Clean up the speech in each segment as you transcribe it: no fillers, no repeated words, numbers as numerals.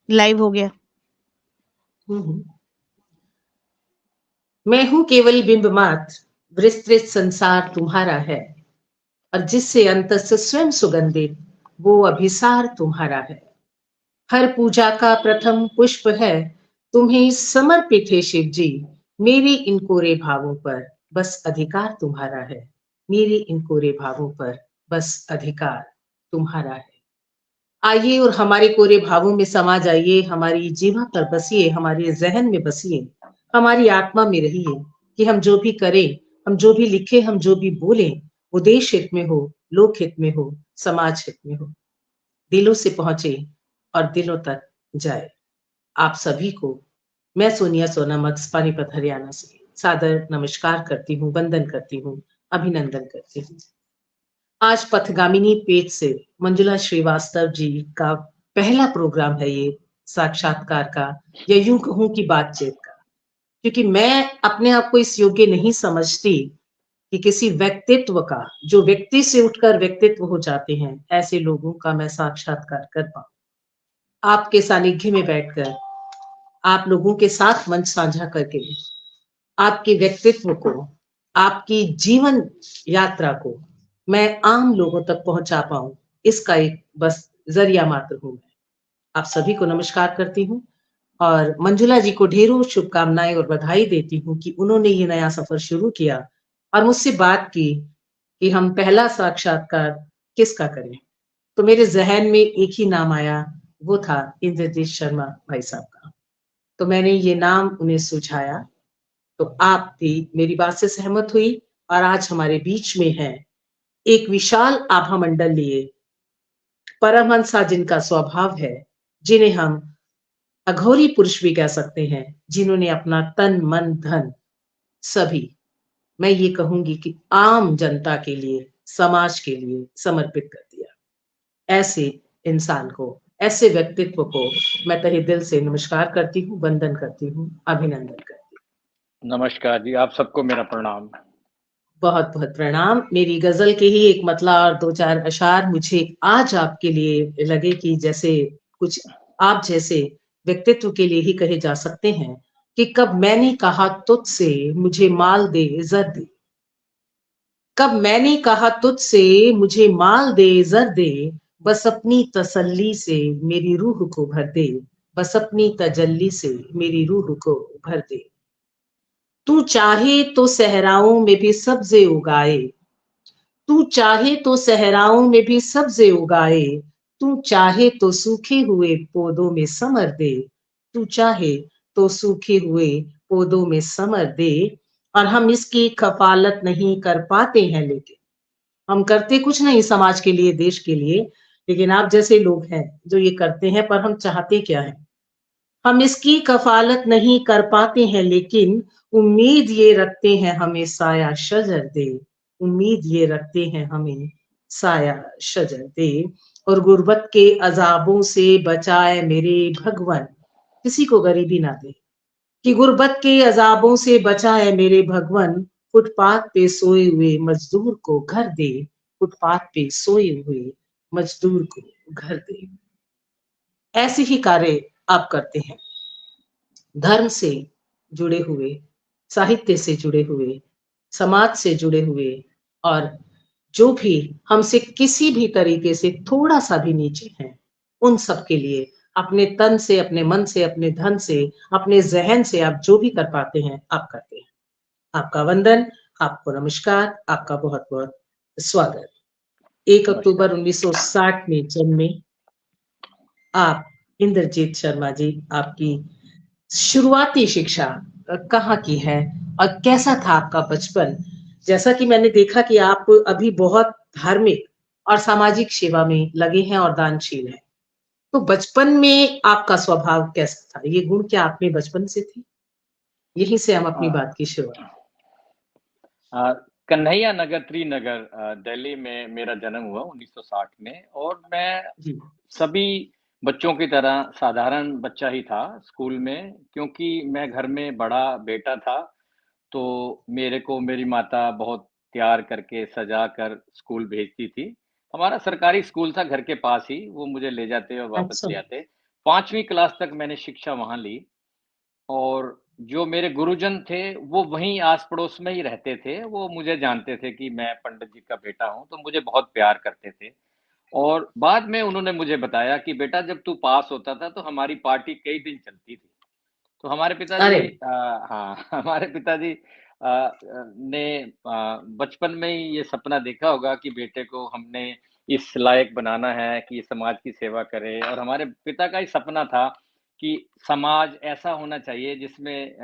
Live हो गया। हम्म। मैं हूं केवल बिंब मात्र, विस्तृत संसार तुम्हारा है, और जिससे अंतस स्वयं सुगंधित, वो अभिसार तुम्हारा है। हर पूजा का प्रथम पुष्प है, तुम्हें समर्पित है शिव जी। मेरे इन कोरे भावों पर बस अधिकार तुम्हारा है। मेरे इन कोरे भावों पर बस अधिकार तुम्हारा है। आइए और हमारे कोरे भावों में समा जाइए, हमारी जीवा पर बसिए, हमारे जहन में बसिए, हमारी आत्मा में रहिए, कि हम जो भी करें, हम जो भी लिखें, हम जो भी बोलें, वो देश हित में हो, लोक हित में हो, समाज हित में हो, दिलों से पहुंचे और दिलों तक जाए। आप सभी को मैं सोनिया सोनामक्स पानीपत हरियाणा से सादर नमस्कार करती हूँ, वंदन करती हूँ, अभिनंदन करती हूँ। आज पथगामिनी पेज से मंजुला श्रीवास्तव जी का पहला प्रोग्राम है ये, साक्षात्कार का, या यूं कहूं कि बातचीत का। क्योंकि मैं अपने आप को इस योग्य नहीं समझती कि किसी व्यक्तित्व का, जो व्यक्ति से उठकर व्यक्तित्व हो जाते हैं, ऐसे लोगों का मैं साक्षात्कार कर पाऊं। आपके सानिध्य में बैठकर, आप लोगों के साथ मंच साझा करके, आपके व्यक्तित्व को, आपकी जीवन यात्रा को मैं आम लोगों तक पहुंचा पाऊं, इसका एक बस जरिया मात्र हूं मैं। आप सभी को नमस्कार करती हूँ और मंजुला जी को ढेरों शुभकामनाएं और बधाई देती हूँ कि उन्होंने ये नया सफर शुरू किया और मुझसे बात की कि हम पहला साक्षात्कार किसका करें। तो मेरे जहन में एक ही नाम आया, वो था इंद्रजीत शर्मा भाई साहब का। तो मैंने ये नाम उन्हें सुझाया, तो आप भी मेरी बात से सहमत हुई और आज हमारे बीच में है एक विशाल आभा मंडल लिए परमहंसा, जिनका स्वभाव है, जिन्हें हम अघोरी पुरुष भी कह सकते हैं, जिन्होंने अपना तन मन धन सभी, मैं ये कहूंगी कि आम जनता के लिए, समाज के लिए समर्पित कर दिया। ऐसे इंसान को, ऐसे व्यक्तित्व को मैं तहे दिल से नमस्कार करती हूँ, वंदन करती हूँ, अभिनंदन करती हूँ। नमस्कार जी, आप सबको मेरा प्रणाम। बहुत बहुत प्रणाम। मेरी गजल के ही एक मतला और दो चार अशार मुझे आज आपके लिए लगे कि जैसे कुछ आप जैसे व्यक्तित्व के लिए ही कहे जा सकते हैं कि कब मैंने कहा तुझसे मुझे माल दे जर दे, कब मैंने कहा तुझसे मुझे माल दे जर दे, बस अपनी तसल्ली से मेरी रूह को भर दे, बस अपनी तजल्ली से मेरी रूह को भर दे। तू चाहे तो सहराओं में भी सब्जे उगाए, तू चाहे तो सहराओं में भी सब्जे उगाए, तू चाहे तो सूखे हुए पौधों में समर दे, तू चाहे तो सूखे हुए पौधों में समर दे। और हम इसकी कफालत नहीं कर पाते हैं, लेकिन हम करते कुछ नहीं समाज के लिए, देश के लिए, लेकिन आप जैसे लोग हैं जो ये करते हैं, पर हम चाहते क्या है। हम इसकी कफालत नहीं कर पाते हैं, लेकिन उम्मीद ये रखते हैं हमें साया शजर दे, उम्मीद ये रखते हैं हमें साया शजर दे। और गुर्बत के अजाबों से बचाए मेरे भगवन, किसी को गरीबी ना दे, कि गुर्बत के अजाबों से बचाए मेरे भगवन, फुटपाथ पे सोए हुए मजदूर को घर दे, फुटपाथ पे सोए हुए मजदूर को घर दे। ऐसे ही कार्य आप करते हैं, धर्म से जुड़े हुए, साहित्य से जुड़े हुए, समाज से जुड़े हुए, और जो भी हमसे किसी भी तरीके से थोड़ा सा भी नीचे हैं, उन सब के लिए अपने तन से, अपने मन से, अपने धन से, अपने जहन से आप जो भी कर पाते हैं, आप करते हैं। आपका वंदन, आपको नमस्कार, आपका बहुत बहुत स्वागत। 1 नमस्कार अक्टूबर 1960 में जन्मे आप इंद्रजीत शर्मा जी, आपकी शुरुआती शिक्षा कहाँ की है और कैसा था आपका बचपन? जैसा कि मैंने देखा कि आप अभी बहुत धार्मिक और सामाजिक सेवा में लगे हैं और दानशील हैं। तो बचपन में आपका स्वभाव कैसा था? ये गुण क्या आप में बचपन से थे? यहीं से हम अपनी अ, बात की शुरुआत। कन्हैया नगर त्रिनगर दिल्ली में मेरा जन्म हुआ 1960 में। और मैं जी, सभी बच्चों की तरह साधारण बच्चा ही था स्कूल में, क्योंकि मैं घर में बड़ा बेटा था। तो मेरे को मेरी माता बहुत तैयार करके सजा कर स्कूल भेजती थी। हमारा सरकारी स्कूल था घर के पास ही, वो मुझे ले जाते और वापस अच्छा, ले आते। 5वीं क्लास तक मैंने शिक्षा वहाँ ली और जो मेरे गुरुजन थे, वो वहीं आस-पड़ोस में ही रहते थे। वो मुझे जानते थे कि मैं पंडित जी का बेटा हूँ, तो मुझे बहुत प्यार करते थे। और बाद में उन्होंने मुझे बताया कि बेटा जब तू पास होता था, तो हमारी पार्टी कई दिन चलती थी। तो हमारे पिताजी अरे हाँ, हमारे पिताजी ने बचपन में ही ये सपना देखा होगा कि बेटे को हमने इस लायक बनाना है कि ये समाज की सेवा करे और हमारे पिता का ही सपना था कि समाज ऐसा होना चाहिए जिसमें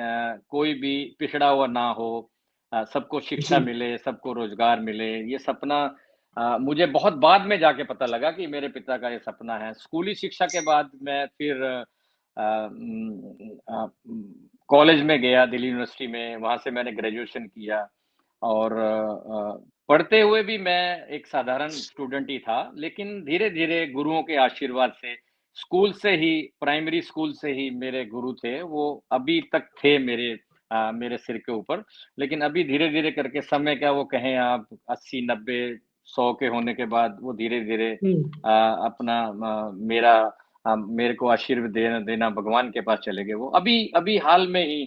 कोई भी पिछड़ा हुआ ना हो, सबको शिक्षा जी। मिले, सबको रोज़गार मिले। ये सपना मुझे बहुत बाद में जाके पता लगा कि मेरे पिता का ये सपना है। स्कूली शिक्षा के बाद मैं फिर कॉलेज में गया दिल्ली यूनिवर्सिटी में, वहाँ से मैंने ग्रेजुएशन किया और पढ़ते हुए भी मैं एक साधारण स्टूडेंट ही था, लेकिन धीरे-धीरे गुरुओं के आशीर्वाद से, स्कूल से ही प्राइमरी स्कूल से ही मेरे गुरु थे, वो अभी तक थे मेरे सिर के ऊपर। लेकिन अभी धीरे-धीरे करके समय क्या वो कहें आप 80, 90, 100 के होने के बाद वो धीरे-धीरे हुँ। अपना मेरे को आशीर्वाद देना देना भगवान के पास चले गए वो। अभी अभी हाल में ही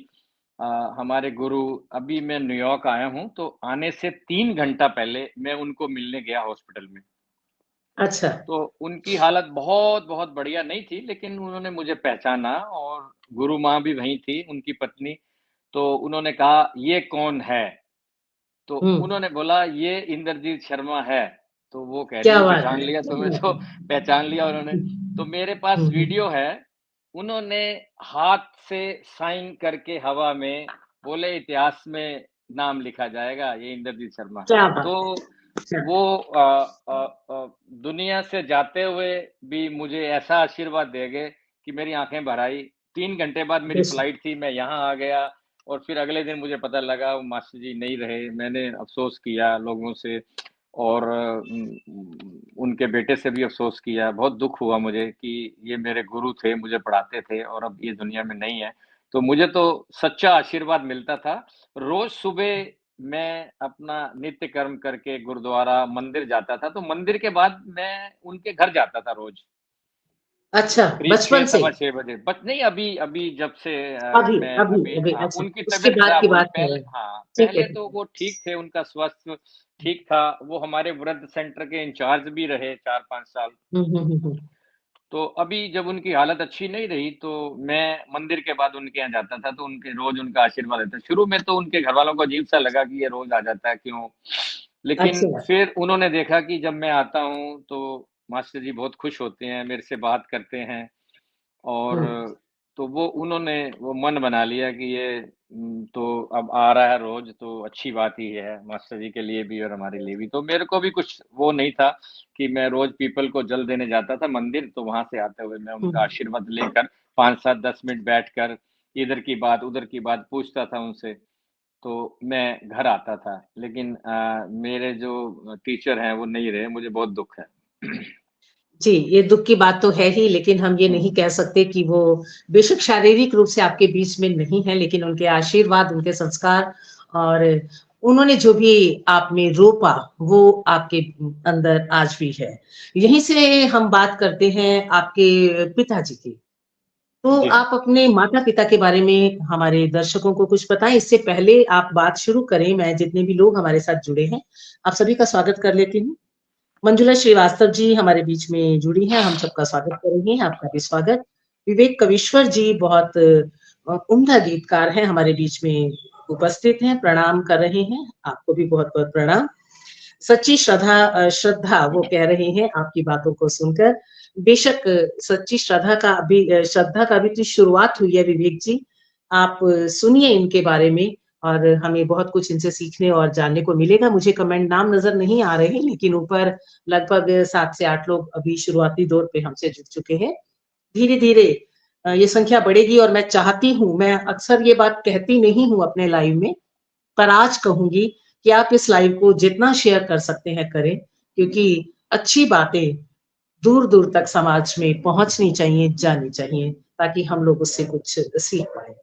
अ, हमारे गुरु अभी मैं न्यूयॉर्क आया हूँ, तो आने से 3 घंटा पहले मैं उनको मिलने गया हॉस्पिटल में। अच्छा। तो उनकी हालत बहुत-बहुत बढ़िया नहीं थी, लेकिन उन्होंने मुझे पहचाना और गुरु माँ भी वहीं थी, उनकी पत्नी। तो उन्होंने कहा, "ये कौन है?" तो हुँ। उन्होंने बोला, "ये इंद्रजीत शर्मा है।" तो वो कह रही क्या है, बात "पहचान है! लिया क्या तुम्हें?" बात तो है! पहचान लिया उन्होंने। तो मेरे पास हुँ, हुँ। वीडियो है, उन्होंने हाथ से साइन करके हवा में बोले, "इतिहास में नाम लिखा जाएगा, ये इंद्रजीत शर्मा है।" क्या बात है! तो अच्छा। वो दुनिया से जाते हुए भी मुझे ऐसा आशीर्वाद दे गए कि मेरी आँखें भर आई। 3 घंटे बाद मेरी बेशक। फ्लाइट थी, मैं यहाँ आ गया और फिर अगले दिन मुझे पता लगा वो मास्टर जी नहीं रहे। मैंने अफ़सोस किया लोगों से और उनके बेटे से भी अफ़सोस किया। बहुत दुःख हुआ मुझे कि ये मेरे गुरु थे, मुझे पढ़ाते थे और अब ये दुनिया में नहीं है। तो मुझे तो सच्चा आशीर्वाद मिलता था। रोज़ सुबह मैं अपना नित्य कर्म करके गुरुद्वारा, मंदिर जाता था, तो मंदिर के बाद मैं उनके घर जाता था रोज़। अच्छा, करीब 6 बचपन से? सवा 6 बजे। बट नहीं अभी अभी जब से अभी, मैं अभी, अभी अभी हाँ, अच्छा, उनकी उसके तबीयत बाद की खराब हुई बात कर रहे पहले हैं। हाँ, ठीक है, पहले ठीक तो है। वो ठीक थे, उनका स्वास्थ्य ठीक था। वो हमारे वृद्ध सेंटर के इंचार्ज भी रहे 4-5 साल। हुँ, हुँ, हुँ, हुँ। तो अभी जब उनकी हालत अच्छी नहीं रही, तो मैं मंदिर के बाद उनके यहाँ जाता था, तो उनके रोज़ उनका आशीर्वाद लेता। शुरू में तो उनके घरवालों को अजीब-सा लगा कि ये रोज़ आ जाता है, क्यों? लेकिन अच्छा। फिर उन्होंने देखा कि जब मैं आता हूँ, तो मास्टर जी बहुत खुश होते हैं, मेरे से बात करते हैं और हुँ। तो वो उन्होंने वो मन बना लिया कि ये तो अब आ रहा है रोज़, तो अच्छी बात ही है, मास्टर जी के लिए भी और हमारे लिए भी। तो मेरे को भी कुछ वो नहीं था कि मैं रोज़ पीपल को जल देने जाता था मंदिर, तो वहाँ से आते हुए मैं हुँ। उनका आशीर्वाद लेकर 5, 7, 10 मिनट बैठकर इधर की बात, उधर की बात पूछता था उनसे, तो मैं घर आता था। लेकिन मेरे जो टीचर हैं, वो नहीं रहे, मुझे बहुत दुःख है। जी, ये दुःख की बात तो है ही, लेकिन हम ये नहीं हुँ, कह सकते कि वो बेशक शारीरिक रूप से आपके बीच में नहीं है, लेकिन उनके आशीर्वाद, उनके संस्कार और उन्होंने जो भी आप में रोपा, वो आपके अंदर आज भी है। यहीं से हम बात करते हैं आपके पिताजी की। तो जी हाँ। आप अपने माता-पिता के बारे में हमारे दर्शकों को कुछ बताएँ? इससे पहले आप बात शुरू करें, मैं जितने भी लोग हमारे साथ जुड़े हैं, आप सभी का स्वागत कर लेती हूँ। मंजुला श्रीवास्तव जी हमारे बीच में जुड़ी हैं, हम सबका स्वागत करेंगे, आपका भी स्वागत। विवेक कविश्वर जी बहुत उम्दा गीतकार हैं, हमारे बीच में उपस्थित हैं, प्रणाम कर रहे हैं, आपको भी बहुत-बहुत प्रणाम। सच्ची श्रद्धा वो कह रहे हैं आपकी बातों को सुनकर। बेशक सच्ची श्रद्धा का भी तो शुरुआत हुई है विवेक जी। आप सुनिए इनके बारे में और हमें बहुत कुछ इनसे सीखने और जानने को मिलेगा। मुझे कमेंट नाम नज़र नहीं आ रहे हैं, लेकिन ऊपर लगभग 7 से 8 लोग अभी शुरुआती दौर पे हमसे जुड़ चुके हैं। धीरे-धीरे ये संख्या बढ़ेगी और मैं अक्सर ये बात कहती नहीं हूँ अपने लाइव में, पर आज कहूँगी कि आप इस लाइव को जितना शेयर कर सकते हैं करें, क्योंकि अच्छी बातें दूर-दूर तक समाज में पहुँचनी चाहिए, जानी चाहिए, ताकि हम लोग उससे कुछ सीख पाएँ।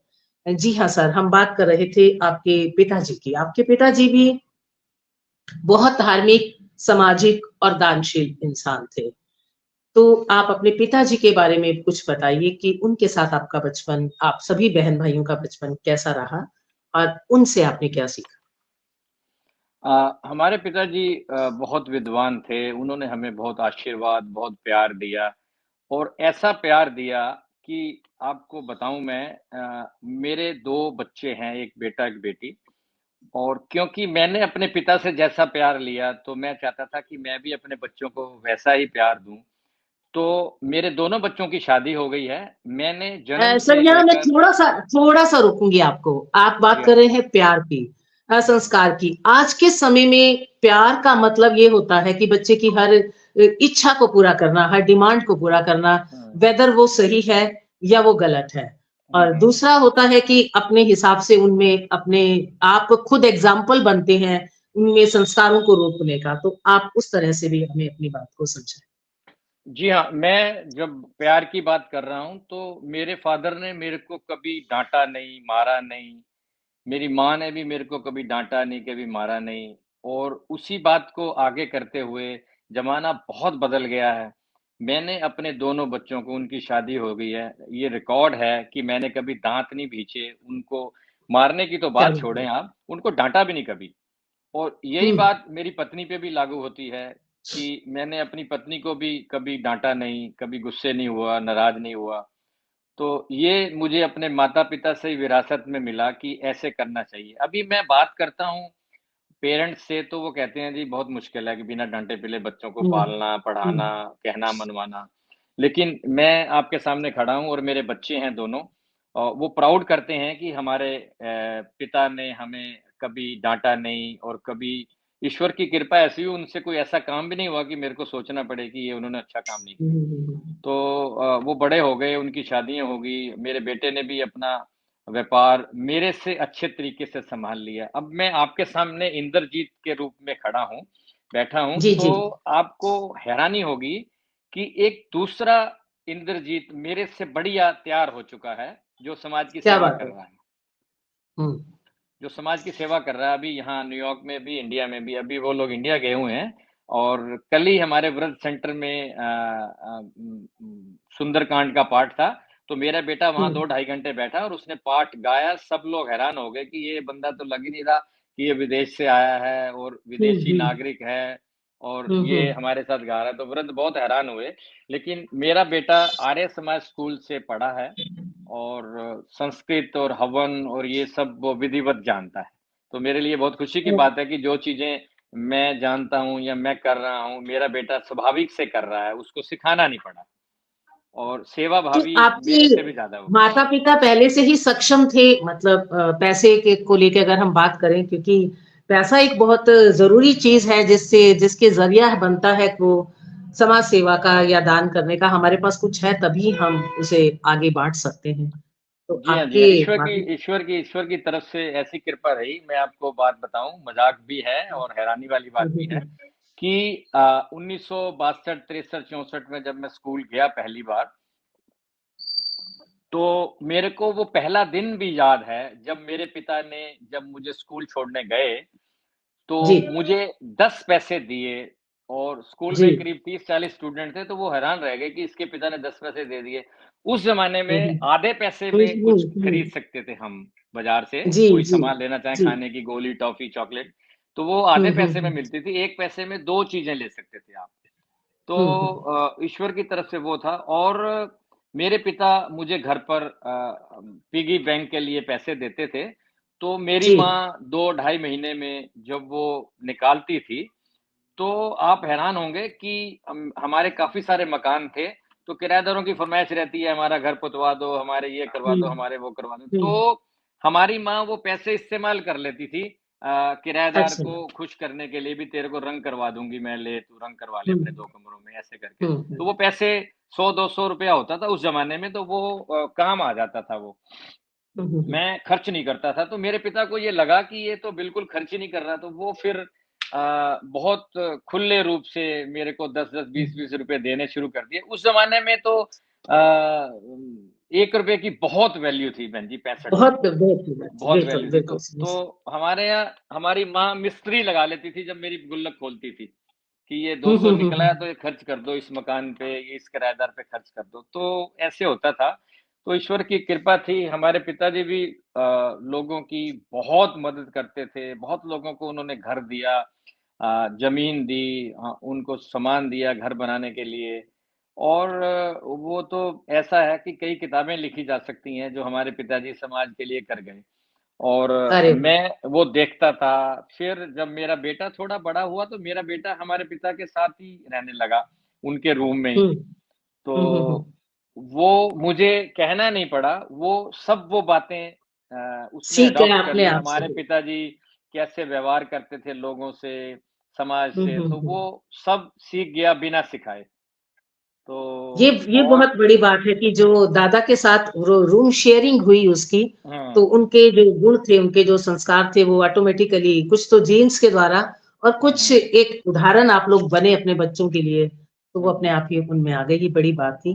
जी हाँ सर, हम बात कर रहे थे आपके पिताजी की। आपके पिताजी भी बहुत धार्मिक, सामाजिक और दानशील इंसान थे। तो आप अपने पिताजी के बारे में कुछ बताइए कि उनके साथ आपका बचपन, आप सभी बहन-भाइयों का बचपन कैसा रहा? और उनसे आपने क्या सीखा? हमारे पिताजी बहुत विद्वान थे, उन्होंने हमें बहुत आशीर्वाद, बहुत प्यार दिया और ऐसा प्यार दिया कि आपको बताऊँ मैं मेरे 2 बच्चे हैं, 1 बेटा, 1 बेटी और क्योंकि मैंने अपने पिता से जैसा प्यार लिया, तो मैं चाहता था कि मैं भी अपने बच्चों को वैसा ही प्यार दूँ। तो मेरे दोनों बच्चों की शादी हो गई है, मैंने जन्म सर से यहाँ मैं लेकर थोड़ा-सा रोकूँगी आपको। आप बात जी कर हाँ। रहे हैं प्यार की, संस्कार की। आज के समय में प्यार का मतलब ये होता है कि बच्चे की हर इच्छा को पूरा करना, हर डिमांड को पूरा करना, हुँ। वेदर वो सही है या वो गलत है। हुँ, और हुँ, हुँ। दूसरा होता है कि अपने हिसाब से उनमें अपने आप खुद एग्ज़ाम्पल बनते हैं, उनमें संस्कारों को रोपने का। तो आप उस तरह से भी हमें अपनी बात को समझाएँ। जी हाँ, मैं जब प्यार की बात कर रहा हूँ, तो मेरे फ़ादर ने मेरे को कभी डाँटा नहीं, मारा नहीं। मेरी माँ ने भी मेरे को कभी डाँटा नहीं, कभी मारा नहीं और उसी बात को आगे करते हुए ज़माना बहुत बदल गया है। मैंने अपने दोनों बच्चों को उनकी शादी हो गई है। ये रिकॉर्ड है कि मैंने कभी दाँत नहीं भींचे, उनको मारने की तो क्या बात बात है! छोड़ें आप, उनको डाँटा भी नहीं कभी। और यही हुँ, बात मेरी पत्नी पे भी लागू होती है कि मैंने अपनी पत्नी को भी कभी डाँटा नहीं, कभी गुस्से नहीं हुआ, नाराज़ नहीं हुआ। तो ये मुझे अपने माता-पिता से ही विरासत में मिला कि ऐसे करना चाहिए। अभी मैं बात करता हूँ पेरेंट्स से तो वो कहते हैं जी बहुत मुश्किल है कि बिना डाँटे-पीटे बच्चों को हुँ, पालना, हुँ, पढ़ाना, कहना, मनवाना। लेकिन मैं आपके सामने खड़ा हूँ और मेरे बच्चे हैं दोनों वो प्राउड करते हैं कि हमारे पिता ने हमें कभी डाँटा नहीं और कभी ईश्वर की कृपा ऐसी हुई उनसे कोई ऐसा काम भी नहीं हुआ कि मेरे को सोचना पड़े कि ये उन्होंने अच्छा काम नहीं हुँ, किया। हुँ, हुँ। तो वो बड़े हो गए, उनकी शादियाँ हो गई, मेरे बेटे ने भी अपना व्यापार मेरे से अच्छे तरीके से सँभाल लिया। अब मैं आपके सामने इंद्रजीत के रूप में खड़ा हूँ, बैठा हूँ, जी, जी। तो आपको हैरानी होगी कि एक दूसरा इंद्रजीत मेरे से बढ़िया तैयार हो चुका है, जो समाज की क्या सेवा बात कर है! रहा है। हुँ। जो समाज की सेवा कर रहा है अभी यहाँ न्यूयॉर्क में भी, इंडिया में भी, अभी वो लोग इंडिया गए हुए हैं और कल ही हमारे वृद्ध सेंटर में सुंदरकांड का पाठ था, तो मेरा बेटा हुँ, वहाँ 2 ढाई घंटे बैठा और उसने पाठ गाया, सब लोग हैरान हो गए कि ये बंदा तो लग ही नहीं रहा कि ये विदेश से आया है और हुँ, विदेशी हुँ, नागरिक है और हुँ, ये हुँ। हमारे साथ गा रहा है, तो वृद्ध बहुत हैरान हुए। लेकिन मेरा बेटा आर्य समाज स्कूल से पढ़ा है और संस्कृत और हवन और ये सब वो विधिवत जानता है। तो मेरे लिए बहुत खुशी की बात है कि जो चीज़ें मैं जानता हूँ या मैं कर रहा हूँ, मेरा बेटा स्वाभाविक से कर रहा है, उसको सिखाना नहीं पड़ा और तो सेवाभावी आपके मेरे से भी ज़्यादा वो है। माता-पिता पहले से ही सक्षम थे मतलब पैसे के को लेके अगर हम बात करें क्योंकि पैसा एक बहुत ज़रूरी चीज़ है जिसके ज़रिया बनता है वो समाज सेवा का या दान करने का। हमारे पास कुछ है तभी हम उसे आगे बाँट सकते हैं। तो जी हाँ, जी आपके हाँ। माता ईश्वर की तरफ से ऐसी कृपा रही, मैं आपको बात बताऊँ, मज़ाक भी है और हैरानी वाली हुँ, बात हुँ, भी है हुँ। कि 1962, 63, 64 में जब मैं स्कूल गया पहली बार, तो मेरे को वो पहला दिन भी याद है, जब मेरे पिता ने जब मुझे स्कूल छोड़ने गए, जी, तो मुझे 10 पैसे दिए और स्कूल जी। में करीब 30-40 स्टूडेंट थे, तो वो हैरान रह गए कि इसके पिता ने 10 पैसे दे दिए। उस ज़माने हुँ, में हुँ। आधे पैसे हुँ, में हुँ, कुछ खरीद हुँ। सकते थे हम बाज़ार से, जी, कोई जी, सामान लेना चाहें जी। खाने की गोली, टॉफ़ी, चॉकलेट, तो वो हुँ, आधे हुँ, पैसे में हुँ। मिलती थी, 1 पैसे में 2 चीज़ें ले सकते थे आप। तो हुँ, हुँ। ईश्वर की तरफ से वो था और मेरे पिता मुझे घर पर पिगी बैंक के लिए पैसे देते थे, तो मेरी जी। माँ 2 ढाई महीने में जब वो निकालती थी, तो आप हैरान होंगे कि हमारे काफ़ी सारे मकान थे, तो किराएदारों की फ़रमाइश रहती है, हमारा घर पुतवा दो, हमारे ये करवा हुँ, दो, हमारे वो करवा दो। हुँ। तो हमारी माँ वो पैसे इस्तेमाल कर लेती थी किराएदार अच्छा। को खुश करने के लिए भी तेरे को रंग करवा दूँगी मैं, ले तू रंग करवा ले हुँ, अपने 2 कमरों में, ऐसे करके। हुँ, तो वो हुँ। पैसे 100-200 रुपया होता था उस ज़माने में, तो वो काम आ जाता था वो। हुँ, हुँ, हुँ। मैं खर्च नहीं करता था, तो मेरे पिता को ये लगा कि ये तो बिल्कुल खर्च ही नहीं कर रहा, तो वो फिर बहुत खुले रूप से मेरे को 10-10, हुँ। 20-20 रुपए देने शुरू कर दिए। उस ज़माने में तो ₹1 की बहुत वैल्यू थी बहन जी 65 में, बहुत कीमत थी। बहुत बिल्कुल, वैल्यू थी। बिल्कुल तो हमारे यहाँ हमारी माँ मिस्त्री लगा लेती थी जब मेरी गुल्लक खोलती थी। कि ये 200 निकला है तो ये खर्च कर दो इस मकान पे, ये इस किराएदार पे खर्च कर दो। तो ऐसे होता था। तो ईश्वर की कृपा थी, हमारे पिताजी भी लोगों की बहुत मदद करते थे, बहुत लोगों को उन्होंने घर दिया, ज़मीन दी, उनको सामान दिया घर बनाने के लिए। और वो तो ऐसा है कि कई किताबें लिखी जा सकती हैं जो हमारे पिताजी समाज के लिए कर गए। और अरे वाह! मैं वो देखता था। फिर जब मेरा बेटा थोड़ा बड़ा हुआ तो मेरा बेटा हमारे पिता के साथ ही रहने लगा, उनके रूम में ही। हुँ, हुँ, हुँ, तो हुँ। वो मुझे कहना नहीं पड़ा, वो बातें उसने सीख गए अडॉप्ट कर अपने ली। आप से हमारे ही। पिताजी कैसे व्यवहार करते थे लोगों से, समाज हुँ, से, हुँ, तो वो हुँ। सब सीख गया बिना सिखाए। ये तो ये और बहुत बड़ी बात है कि जो दादा के साथ रूम शेयरिंग हुई उसकी, तो हुँ, उनके जो गुण थे, उनके जो संस्कार थे, वो ऑटोमेटिकली कुछ तो जीन्स के द्वारा और हुँ, कुछ हुँ, एक उदाहरण आप लोग बने अपने बच्चों के लिए, तो वो हुँ, अपने हुँ। आप ही उनमें आ गई, ये बड़ी बात थी।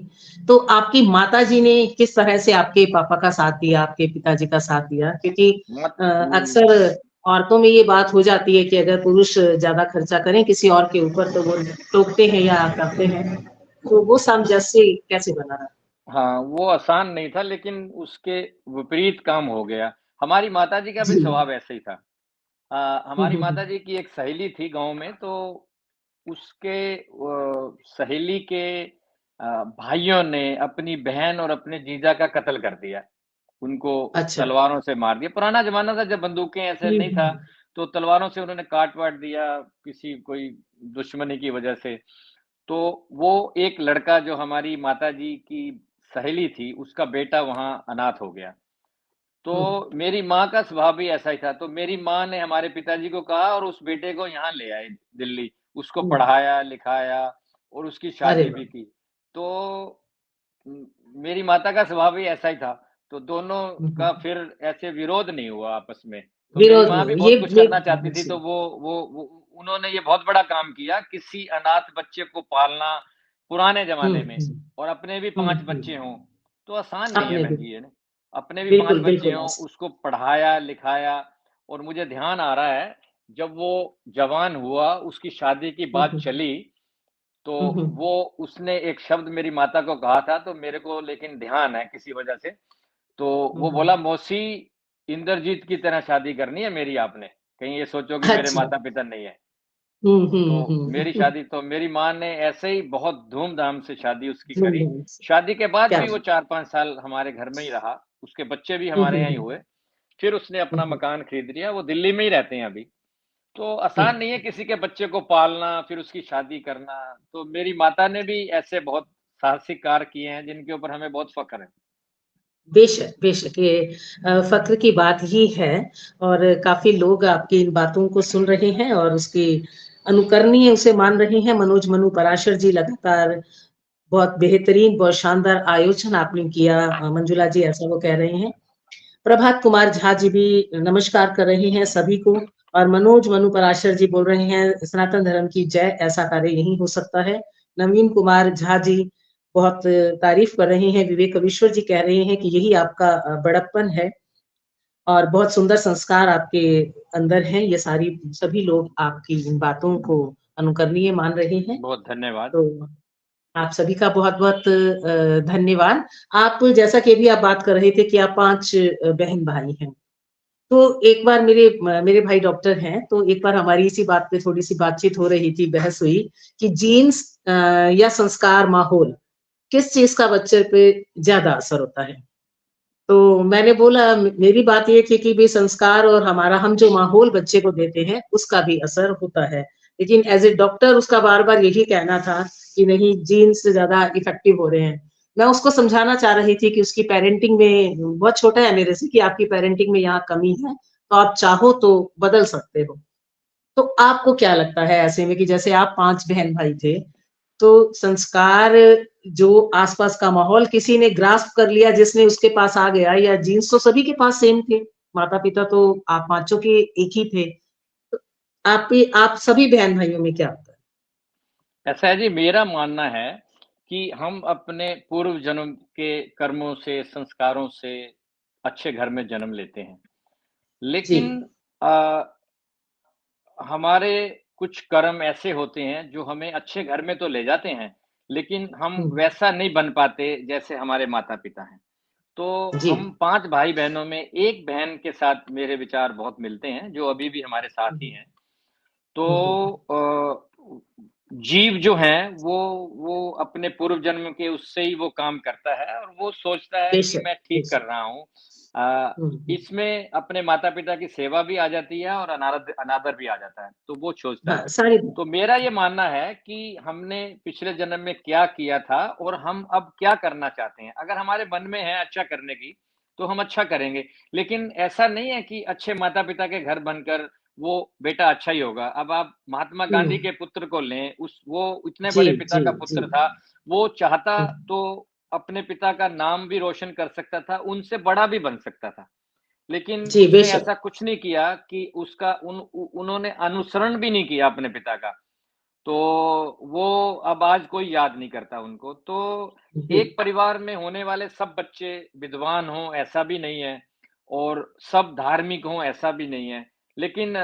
तो आपकी माताजी ने किस तरह से आपके पापा का साथ दिया, आपके पिताजी का साथ दिया? क्योंकि मत अक्सर औरतों में ये बात हो जाती है कि अगर पुरुष ज़्यादा खर्चा करें किसी और के ऊपर, तो वो टोकते हैं या करते हैं। तो वो सामंजस्य कैसे बना रहा? हाँ, वो आसान नहीं था लेकिन उसके विपरीत काम हो गया। हमारी माताजी का भी जी। स्वभाव ऐसे ही था। हुँ, हमारी हुँ, हुँ। माताजी की एक सहेली थी गाँव में, तो उसके सहेली के भाइयों ने अपनी बहन और अपने जीजा का कत्ल कर दिया। उनको अच्छा। तलवारों से मार दिया। पुराना ज़माना था जब बंदूकें ऐसे हुँ, नहीं हुँ, था, हुँ। तो तलवारों से उन्होंने काट-वाट दिया किसी कोई दुश्मनी की वजह से। तो वो एक लड़का जो हमारी माताजी की सहेली थी, उसका बेटा वहाँ अनाथ हो गया। हुँ, तो मेरी माँ का स्वभाव भी ऐसा ही था, तो मेरी माँ ने हमारे पिताजी को कहा और उस बेटे को यहाँ ले आए दिल्ली, उसको हुँ। पढ़ाया, लिखाया और उसकी अरे शादी वाह! भी की। तो उम, मेरी माता का स्वभाव भी ऐसा ही था, तो दोनों हुँ, का हुँ। फिर ऐसे विरोध नहीं हुआ आपस में। तो मेरी विरोध माँ नहीं भी हो बहुत कुछ ये करना चाहती थी, अच्छी तो वो उन्होंने ये बहुत बड़ा काम किया, किसी अनाथ बच्चे को पालना पुराने हुँ, ज़माने में हुँ। और अपने भी हुँ, 5 बच्चे हुँ। हों, तो आसान नहीं है अपने भी। बहन जी ये ना। अपने भी 5 बिल्कुल, बच्चे बिल्कुल हों, ऐसे। उसको पढ़ाया, लिखाया और मुझे ध्यान आ रहा है, जब वो जवान हुआ, उसकी शादी की हुँ, बात हुँ। चली तो हुँ, हुँ। वो उसने एक शब्द मेरी माता को कहा था, तो मेरे को लेकिन ध्यान है किसी वजह से। तो हुँ, वो हुँ। बोला, "मौसी, इंद्रजीत की तरह शादी करनी है मेरी आपने। कहीं ये सोचो कि मेरे अच्छा। माता-पिता नहीं है।" हुँ, तो हुँ, मेरी हुँ। शादी तो मेरी माँ ने ऐसे ही बहुत धूम-धाम से शादी उसकी करी। धूम-धाम से। शादी के बाद क्या भी वो बात 4-5 साल हमारे घर में ही रहा। उसके बच्चे भी हुँ, हमारे हुँ, यहाँ ही हुँ। हुए। फिर उसने हुँ, अपना हुँ। मकान खरीद लिया, वो दिल्ली में ही रहते हैं अभी। तो हुँ। आसान नहीं है किसी के बच्चे को पालना, फिर उसकी शादी करना। तो मेरी माता ने भी ऐसे बहुत साहसिक कार्य किए हैं, जिनके ऊपर हमें बहुत फ़ख्र है। बेशक, बेशक ये फ़क्र की बात ही है और काफ़ी लोग आपकी इन बातों को सुन रहे हैं और उसकी अनुकरणीय उसे मान रहे हैं। मनोज मनु पराशर जी लगातार बहुत बेहतरीन, बहुत शानदार आयोजन आपने किया मंजुला जी ऐसा वो कह रहे हैं। प्रभात कुमार झा जी भी नमस्कार कर रहे हैं सभी को और मनोज मनु पराशर जी बोल रहे हैं सनातन धर्म की जय ऐसा कार्य यही हो सकता है। नवीन कुमार झा जी बहुत तारीफ कर रहे हैं। विवेक अविश्वर जी कह रहे हैं कि यही आपका बड़प्पन है और बहुत सुंदर संस्कार आपके अंदर हैं। ये सारी सभी लोग आपकी इन बातों को अनुकरणीय मान रहे हैं। बहुत धन्यवाद। तो आप सभी का बहुत-बहुत धन्यवाद। आप जैसा कि अभी आप बात कर रहे थे कि आप 5 बहन-भाई हैं। तो एक बार मेरे भाई डॉक्टर हैं, तो एक बार हमारी इसी बात पे थोड़ी-सी बातचीत हो रही थी, बहस हुई कि जीन्स या संस्कार, माहौल, किस चीज़ का बच्चे पे ज़्यादा असर होता है? तो मैंने बोला मेरी बात ये थी कि भई संस्कार और हमारा हम जो माहौल बच्चे को देते हैं, उसका भी असर होता है। लेकिन एज़ अ डॉक्टर उसका बार-बार यही कहना था कि नहीं जीन्स ज़्यादा इफ़ेक्टिव हो रहे हैं। मैं उसको समझाना चाह रही थी कि उसकी पेरेंटिंग में बहुत छोटा है मेरे से कि आपकी पेरेंटिंग में यहाँ कमी है, तो आप चाहो तो बदल सकते हो। तो आपको क्या लगता है ऐसे में कि जैसे आप 5 बहन-भाई थे, तो संस्कार जो आस-पास का माहौल किसी ने ग्रास्प कर लिया जिसने उसके पास आ गया या जीन्स तो सभी के पास सेम थे, माता-पिता तो आप पाँचों के एक ही थे। तो आप सभी बहन-भाइयों में क्या होता है? ऐसा है जी, मेरा मानना है कि हम अपने पूर्व जन्म के कर्मों से, संस्कारों से अच्छे घर में जन्म लेते हैं। जी। लेकिन अ, हमारे कुछ कर्म ऐसे होते हैं जो हमें अच्छे घर में तो ले जाते हैं, लेकिन हम हम्म, वैसा नहीं बन पाते जैसे हमारे माता-पिता हैं। तो जी। हम 5 भाई-बहनों में 1 बहन के साथ मेरे विचार बहुत मिलते हैं, जो अभी भी हमारे साथ ही हम्म, हैं। तो हम्म, जीव जो हैं वो अपने पूर्व जन्म के उससे ही वो काम करता है और वो सोचता है कि बेशक, मैं ठीक कर बेशक। रहा हूँ। हम्म। इसमें अपने माता-पिता की सेवा भी आ जाती है और अनादर भी आ जाता है, तो वो सोचता है। हाँ, सारी तो मेरा ये मानना है कि हमने पिछले जन्म में क्या किया था और हम अब क्या करना चाहते हैं। अगर हमारे मन में है अच्छा करने की, तो हम अच्छा करेंगे। लेकिन ऐसा नहीं है कि अच्छे माता-पिता के घर बनकर वो बेटा अच्छा ही होगा। अब आप महात्मा गांधी हम्म, के पुत्र को लें, उस वो इतने जी, बड़े पिता जी, का जी। पुत्र था, वो चाहता हम्म, तो अपने पिता का नाम भी रोशन कर सकता था, उनसे बड़ा भी बन सकता था। लेकिन जी, उसने बेशक। ऐसा कुछ नहीं किया कि उसका उन्होंने अनुसरण भी नहीं किया अपने पिता का। तो वो अब आज कोई याद नहीं करता उनको। तो जी। एक परिवार में होने वाले सब बच्चे विद्वान हों, ऐसा भी नहीं है और सब धार्मिक हों, ऐसा भी नहीं है। लेकिन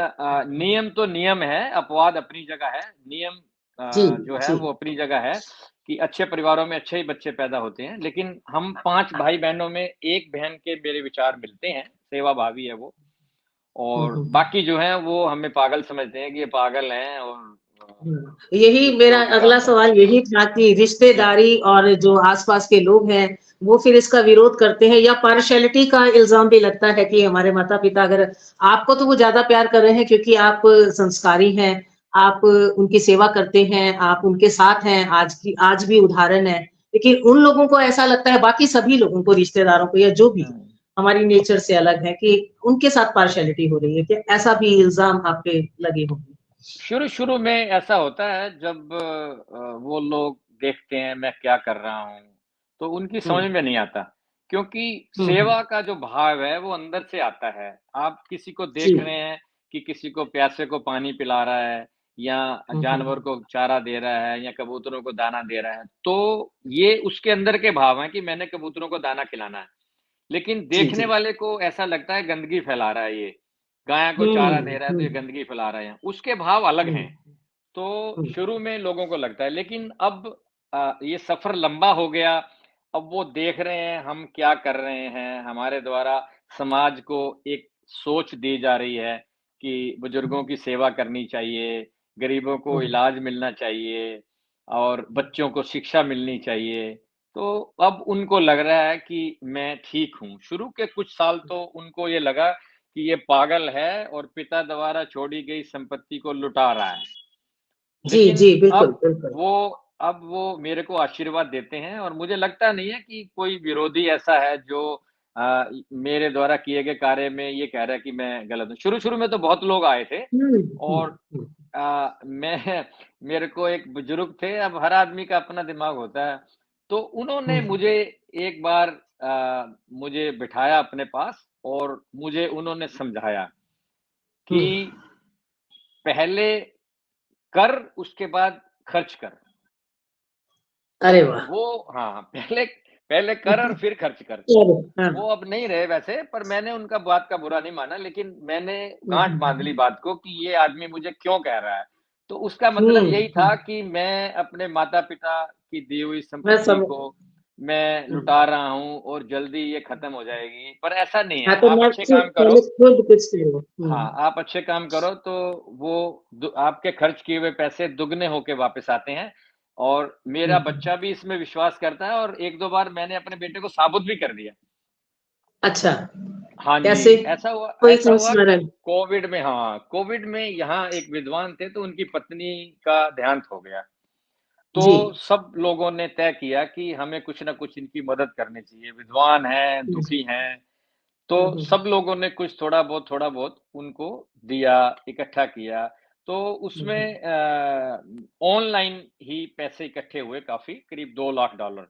नियम तो नियम है, अपवाद अपनी जगह है। नियम जी, जो है जी। वो अपनी जगह है कि अच्छे परिवारों में अच्छे ही बच्चे पैदा होते हैं। लेकिन हम 5 भाई-बहनों में 1 बहन के मेरे विचार मिलते हैं, सेवाभावी है वो। हुँ, और हुँ, बाकी जो हैं वो हमें पागल समझते हैं कि ये पागल हैं और यही मेरा जो भी अगला काम कर सवाल यही था कि जी। रिश्तेदारी और जो आस-पास के लोग हैं, वो फिर इसका विरोध करते हैं या पार्शियलिटी का इल्ज़ाम भी लगता है कि हमारे माता-पिता अगर आपको तो वो ज़्यादा प्यार कर रहे हैं क्योंकि आप संस्कारी हैं, आप उनकी सेवा करते हैं, आप उनके साथ हैं, आज भी उदाहरण है। लेकिन उन लोगों को ऐसा लगता है बाकी सभी लोगों को, रिश्तेदारों को या जो भी हुँ। हमारी नेचर से अलग है कि उनके साथ पार्शियलिटी हो रही है। क्या ऐसा भी इल्ज़ाम आप पे लगे होंगे? शुरू-शुरू में ऐसा होता है जब वो लोग देखते हैं मैं क्या कर रहा हूँ, तो उनकी हुँ, समझ में नहीं आता। क्योंकि हुँ, हुँ। सेवा का जो भाव है वो अंदर से आता है। आप किसी को जी। देख रहे हैं कि किसी को प्यासे को पानी पिला रहा है या हुँ, हुँ, जानवर हुँ। को चारा दे रहा है या कबूतरों को दाना दे रहा है, तो ये उसके अंदर के भाव हैं कि मैंने कबूतरों को दाना खिलाना है। लेकिन जी, देखने जी। वाले को ऐसा लगता है गंदगी फैला रहा है ये, गाय को चारा दे हुँ, रहा है तो हुँ, ये गंदगी फैला रहे हैं, उसके भाव अलग हुँ, हैं। तो हुँ, शुरू में लोगों को लगता है लेकिन अब ये सफ़र लंबा हो गया, अब वो देख रहे हैं हम क्या कर रहे हैं, हमारे द्वारा समाज को एक सोच दी जा रही है कि बुजुर्गों की सेवा करनी चाहिए, गरीबों को हुँ, इलाज मिलना चाहिए और बच्चों को शिक्षा मिलनी चाहिए। तो अब उनको लग रहा है कि मैं ठीक हूँ। शुरू के कुछ साल तो उनको ये लगा कि ये पागल है और पिता द्वारा छोड़ी गई संपत्ति को लुटा रहा है। जी, लेकिन जी, बिल्कुल, अब बिल्कुल। वो अब वो मेरे को आशीर्वाद देते हैं और मुझे लगता नहीं है कि कोई विरोधी ऐसा है जो मेरे द्वारा किए गए कार्य में ये कह रहा है कि मैं गलत हूँ। शुरू-शुरू में तो बहुत लोग आए थे हुँ, हुँ, और हुँ, मैं मेरे को एक बुजुर्ग थे, अब हर आदमी का अपना दिमाग होता है। तो हुँ, उन्होंने मुझे एक बार मुझे बिठाया अपने पास और मुझे उन्होंने समझाया कि हुँ। पहले कर, उसके बाद खर्च कर। तो अरे वाह! वो हाँ, पहले पहले कर और फिर खर्च कर। चलो, हाँ। वो अब नहीं रहे वैसे, पर मैंने उनका बात का बुरा नहीं माना, लेकिन मैंने हुँ, गाँठ हुँ, बाँध ली हुँ। बात को कि ये आदमी मुझे क्यों कह रहा है। तो उसका मतलब हुँ, यही हुँ। था कि मैं अपने माता-पिता की दी हुई मैं संपत्ति समझ को मैं हुँ। लुटा रहा हूँ और जल्दी ये खत्म हो जाएगी, पर ऐसा नहीं हाँ, है। तो आप अच्छे नेक्स्ट काम करो पहले खुद कुछ करो। हुँ, हाँ, आप अच्छे काम करो तो वो आपके खर्च किए हुए पैसे दुगने होके वापस आते हैं और हुँ, मेरा हुँ। बच्चा भी इसमें विश्वास करता है और 1-2 बार मैंने अपने बेटे को साबुत भी कर दिया। अच्छा, हाँ जी, कैसे? कोई ऐसा हुआ कि संस्मरण? कोविड में यहाँ एक विद्वान थे तो उनकी पत्नी का देहांत हो गया। जी। तो सब लोगों ने तय किया कि हमें कुछ न कुछ इनकी मदद करनी चाहिए। विद्वान हैं, हुँ, दुखी हैं, हुँ, तो हुँ, सब लोगों ने कुछ थोड़ा बहुत उनको दिया, इकट्ठा किया। तो हुँ, उसमें हुँ। ऑनलाइन ही पैसे इकट्ठे हुए काफ़ी, करीब $2 लाख।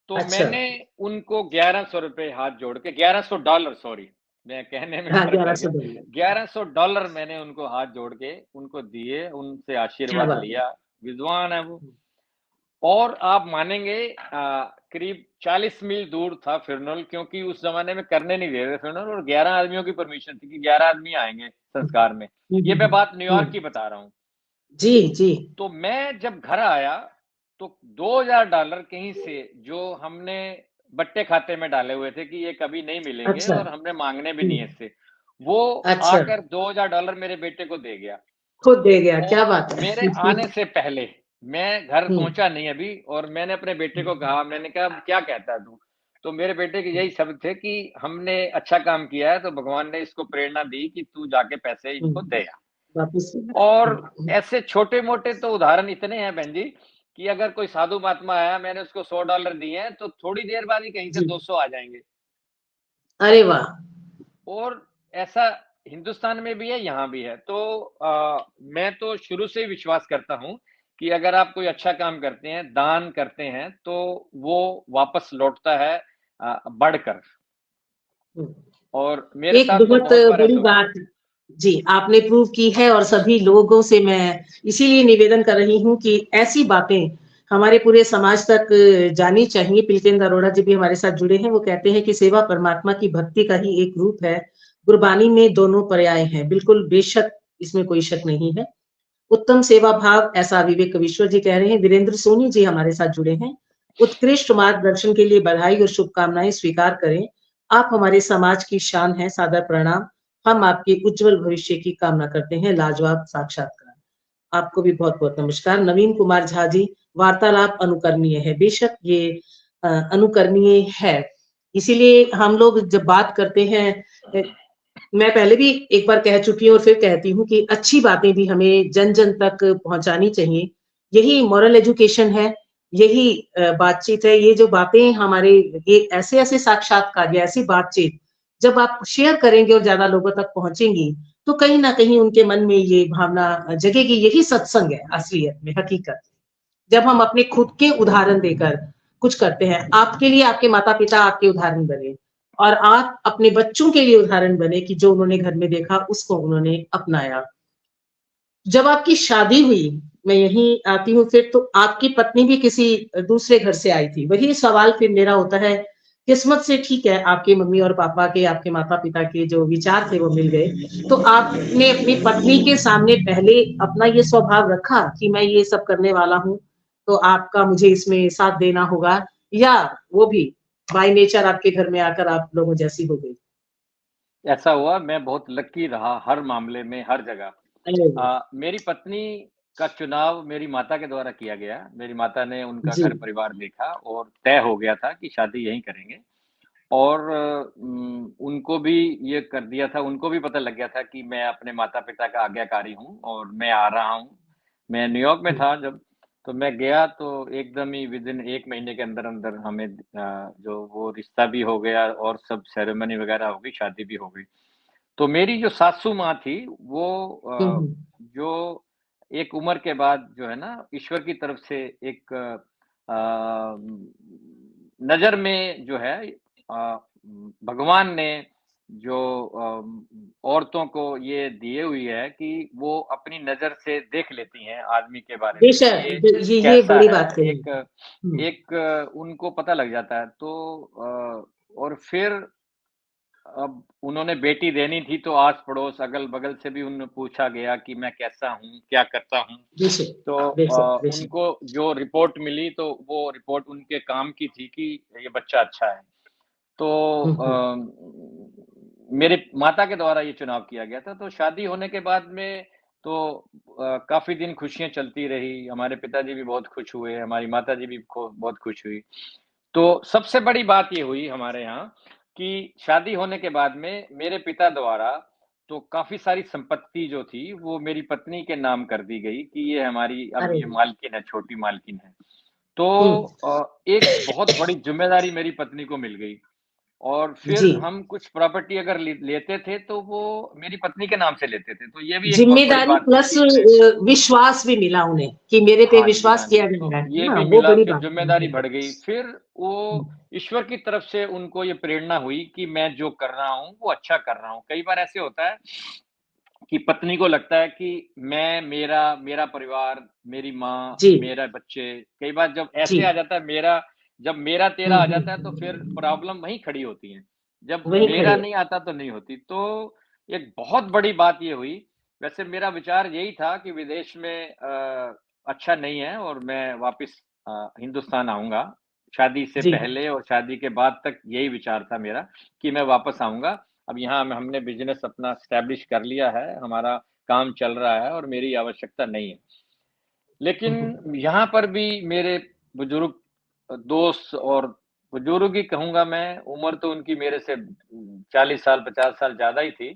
तो अच्छा। मैंने उनको ₹1100 हाथ जोड़ के $1100 सॉरी, मैं कहने में हाँ, फ़र्क रह गया। $1100 $1100 मैंने उनको हाथ जोड़ के उनको दिए, उनसे क्या आशीर्वाद बात है! लिया। विद्वान है वो। हुँ, और आप मानेंगे करीब 40 मील दूर था फ्यूनेरल क्योंकि उस ज़माने में करने नहीं दे रहे थे फ्यूनेरल और 11 आदमियों की परमिशन थी कि 11 आदमी आएँगे हुँ, संस्कार में। हुँ, ये हुँ, मैं हुँ, बात न्यूयॉर्क की हुँ। बता रहा हूँ। जी, जी। तो मैं जब घर आया तो $2000 कहीं से जो हमने बट्टे खाते में डाले हुए थे कि ये कभी नहीं मिलेंगे अच्छा। और हमने मांगने भी हुँ, नहीं है इससे, वो अच्छा, आकर $2000 मेरे बेटे को दे गया। खुद दे गया, क्या और बात है। मेरे आने से पहले, मैं घर हुँ, पहुँचा नहीं अभी, और मैंने अपने बेटे हुँ, को कहा, मैंने कहा क्या कहता है तू? तो मेरे बेटे के यही शब्द थे कि हमने अच्छा काम किया है तो भगवान ने इसको प्रेरणा दी कि तू जाके पैसे हुँ, इनको दे आ। वापिस और हुँ, हुँ। ऐसे छोटे-मोटे तो उदाहरण इतने हैं बहन जी, कि अगर कोई साधु महात्मा आया, मैंने उसको $100 दिए हैं, तो थोड़ी देर बाद ही कहीं से जी, 200 आ जाएँगे। अरे वाह! और ऐसा हिंदुस्तान में भी है, यहाँ भी है। तो मैं तो शुरू से ही विश्वास करता हूँ कि अगर आप कोई अच्छा काम करते हैं, दान करते हैं, तो वो वापस लौटता है बढ़कर। हुँ। और मेरे एक साथ तो बहुत बहुत बार बड़ी ऐसा हुआ है। बात जी, आपने प्रूव की है और सभी लोगों से मैं इसीलिए निवेदन कर रही हूँ कि ऐसी बातें हमारे पूरे समाज तक जानी चाहिए। पिलकेंद्र अरोड़ा जी भी हमारे साथ जुड़े हैं, वो कहते हैं कि सेवा परमात्मा की भक्ति का ही एक रूप है, गुरबानी में दोनों पर्याय हैं। बिल्कुल बेशक इसमें कोई शक नहीं है। उत्तम सेवा भाव ऐसा विवेक कवीश्वर जी कह रहे हैं। वीरेंद्र सोनी जी हमारे साथ जुड़े हैं। उत्कृष्ट मार्गदर्शन के लिए बधाई और शुभकामनाएँ स्वीकार करें। आप हमारे समाज की शान हैं, सादर प्रणाम। हम आपके उज्जवल भविष्य की कामना करते हैं। लाजवाब साक्षात्कार। आपको भी बहुत-बहुत नमस्कार। नवीन कुमार झा जी, वार्तालाप अनुकरणीय है। बेशक ये अनुकरणीय है। इसीलिए हम लोग जब बात करते हैं मैं पहले भी एक बार कह चुकी हूँ और फिर कहती हूँ कि अच्छी बातें भी हमें जन-जन तक पहुँचानी चाहिए। यही मॉरल एजुकेशन है, यही बातचीत है। ये जो बातें हमारे ये ऐसे-ऐसे साक्षात्कार या ऐसी बातचीत जब आप शेयर करेंगे और ज़्यादा लोगों तक पहुँचेंगी, तो कहीं न कहीं उनके मन में ये भावना जगेगी। यही सत्संग है असलियत में, हकीकत। जब हम अपने खुद के उदाहरण देकर कुछ करते हैं, आपके लिए आपके माता-पिता आपके उदाहरण बने और आप अपने बच्चों के लिए उदाहरण बने कि जो उन्होंने घर में देखा उसको उन्होंने अपनाया। जब आपकी शादी हुई, मैं यहीं आती हूँ फिर तो आपकी पत्नी भी किसी दूसरे घर से आई थी। वही सवाल फिर मेरा होता है, किस्मत से ठीक है आपके मम्मी और पापा के, आपके माता-पिता के जो विचार थे वो मिल गए। तो आपने अपनी पत्नी के सामने पहले अपना ये स्वभाव रखा कि मैं ये सब करने वाला हूँ, तो आपका मुझे इसमें साथ देना होगा या वो भी बाय नेचर आपके घर में आकर आप लोगों जैसी हो गई? ऐसा हुआ, मैं बहुत लकी रहा हर मामले में, हर जगह। अरे वाह! मेरी पत्नी का चुनाव मेरी माता के द्वारा किया गया। मेरी माता ने उनका जी, घर-परिवार देखा और तय हो गया था कि शादी यहीं करेंगे। और उनको भी ये कर दिया था, उनको भी पता लग गया था कि मैं अपने माता-पिता का आज्ञाकारी हूँ और मैं आ रहा हूँ। मैं न्यूयॉर्क में हुँ, था जब, तो मैं गया तो एकदम ही विदिन 1 महीने के अंदर-अंदर हमें जो वो रिश्ता भी हो गया और सब सेरेमनी वगैरह हो गई, शादी भी हो गई। तो मेरी जो सासू माँ थी, वो हुँ, हुँ। जो एक उम्र के बाद जो है ना, ईश्वर की तरफ से एक नज़र में जो है भगवान ने जो औरतों को ये दिए हुई है कि वो अपनी नज़र से देख लेती हैं आदमी के बारे में कि बेशक, ये ब ये कैसा बड़ी है। बात कही। एक हुँ, एक उनको पता लग जाता है। तो और फिर अब उन्होंने बेटी देनी थी तो आस-पड़ोस, अगल-बगल से भी उन्हें पूछा गया कि मैं कैसा हूँ, क्या करता हूँ? बेशक, तो बेशक, बेशक। उनको जो रिपोर्ट मिली तो वो रिपोर्ट उनके काम की थी कि ये बच्चा अच्छा है। तो हुँ, हुँ। मेरे माता के द्वारा ये चुनाव किया गया था। तो शादी होने के बाद में तो काफ़ी दिन खुशियाँ चलती रही। हमारे पिताजी भी बहुत खुश हुए, हमारी माताजी भी बहुत खुश हुई। तो सबसे बड़ी बात ये हुई हमारे यहाँ कि शादी होने के बाद में मेरे पिता द्वारा तो काफ़ी सारी संपत्ति जो थी, वो मेरी पत्नी के नाम कर दी गई कि ये हमारी अब अरे ये वाह! मालकिन है, छोटी मालकिन है। तो हुँ, एक बहुत बड़ी ज़िम्मेदारी मेरी पत्नी को मिल गई। और फिर जी। हम कुछ प्रॉपर्टी अगर लेते थे, तो वो मेरी पत्नी के नाम से लेते थे। तो ये भी एक बहुत बड़ी ज़िम्मेदारी बात थी प्लस कि मैं विश्वास भी मिला उन्हें कि मेरे पे हाँ जी, विश्वास हाँ जी। किया तो गया है ये ना? भी वो मिला बड़ी कि बात है। ज़िम्मेदारी जी। बढ़ गई। फिर हुँ, वो ईश्वर की तरफ से उनको ये प्रेरणा हुई कि मैं जो कर रहा हूँ, वो अच्छा कर रहा हूँ। कई बार ऐसे होता है कि पत्नी को लगता है कि मैं मेरा मेरा परिवार, मेरी माँ, जी, मेरा बच्चे, कई बार जब जी। ऐसे आ जाता है मेरा, जब मेरा हुँ, तेरा आ हुँ, जाता है तो फिर प्रॉब्लम वहीं खड़ी होती है। जब वहीं मेरा खड़े नहीं आता तो नहीं होती। तो एक बहुत बड़ी बात ये हुई, वैसे मेरा विचार यही था कि विदेश में अच्छा नहीं है और मैं वापस हिंदुस्तान आऊँगा। शादी से जी। पहले और शादी के बाद तक यही विचार था मेरा कि मैं वापस आऊँगा। अब यहाँ में हमने बिज़नेस अपना एस्टेब्लिश कर लिया है, हमारा काम चल रहा है और मेरी आवश्यकता नहीं है। हुँ, हुँ। लेकिन यहाँ पर भी मेरे बुजुर्ग दोस्त और बुजुर्ग ही कहूँगा मैं, उम्र तो उनकी मेरे से 40 साल, 50 साल ज़्यादा ही थी।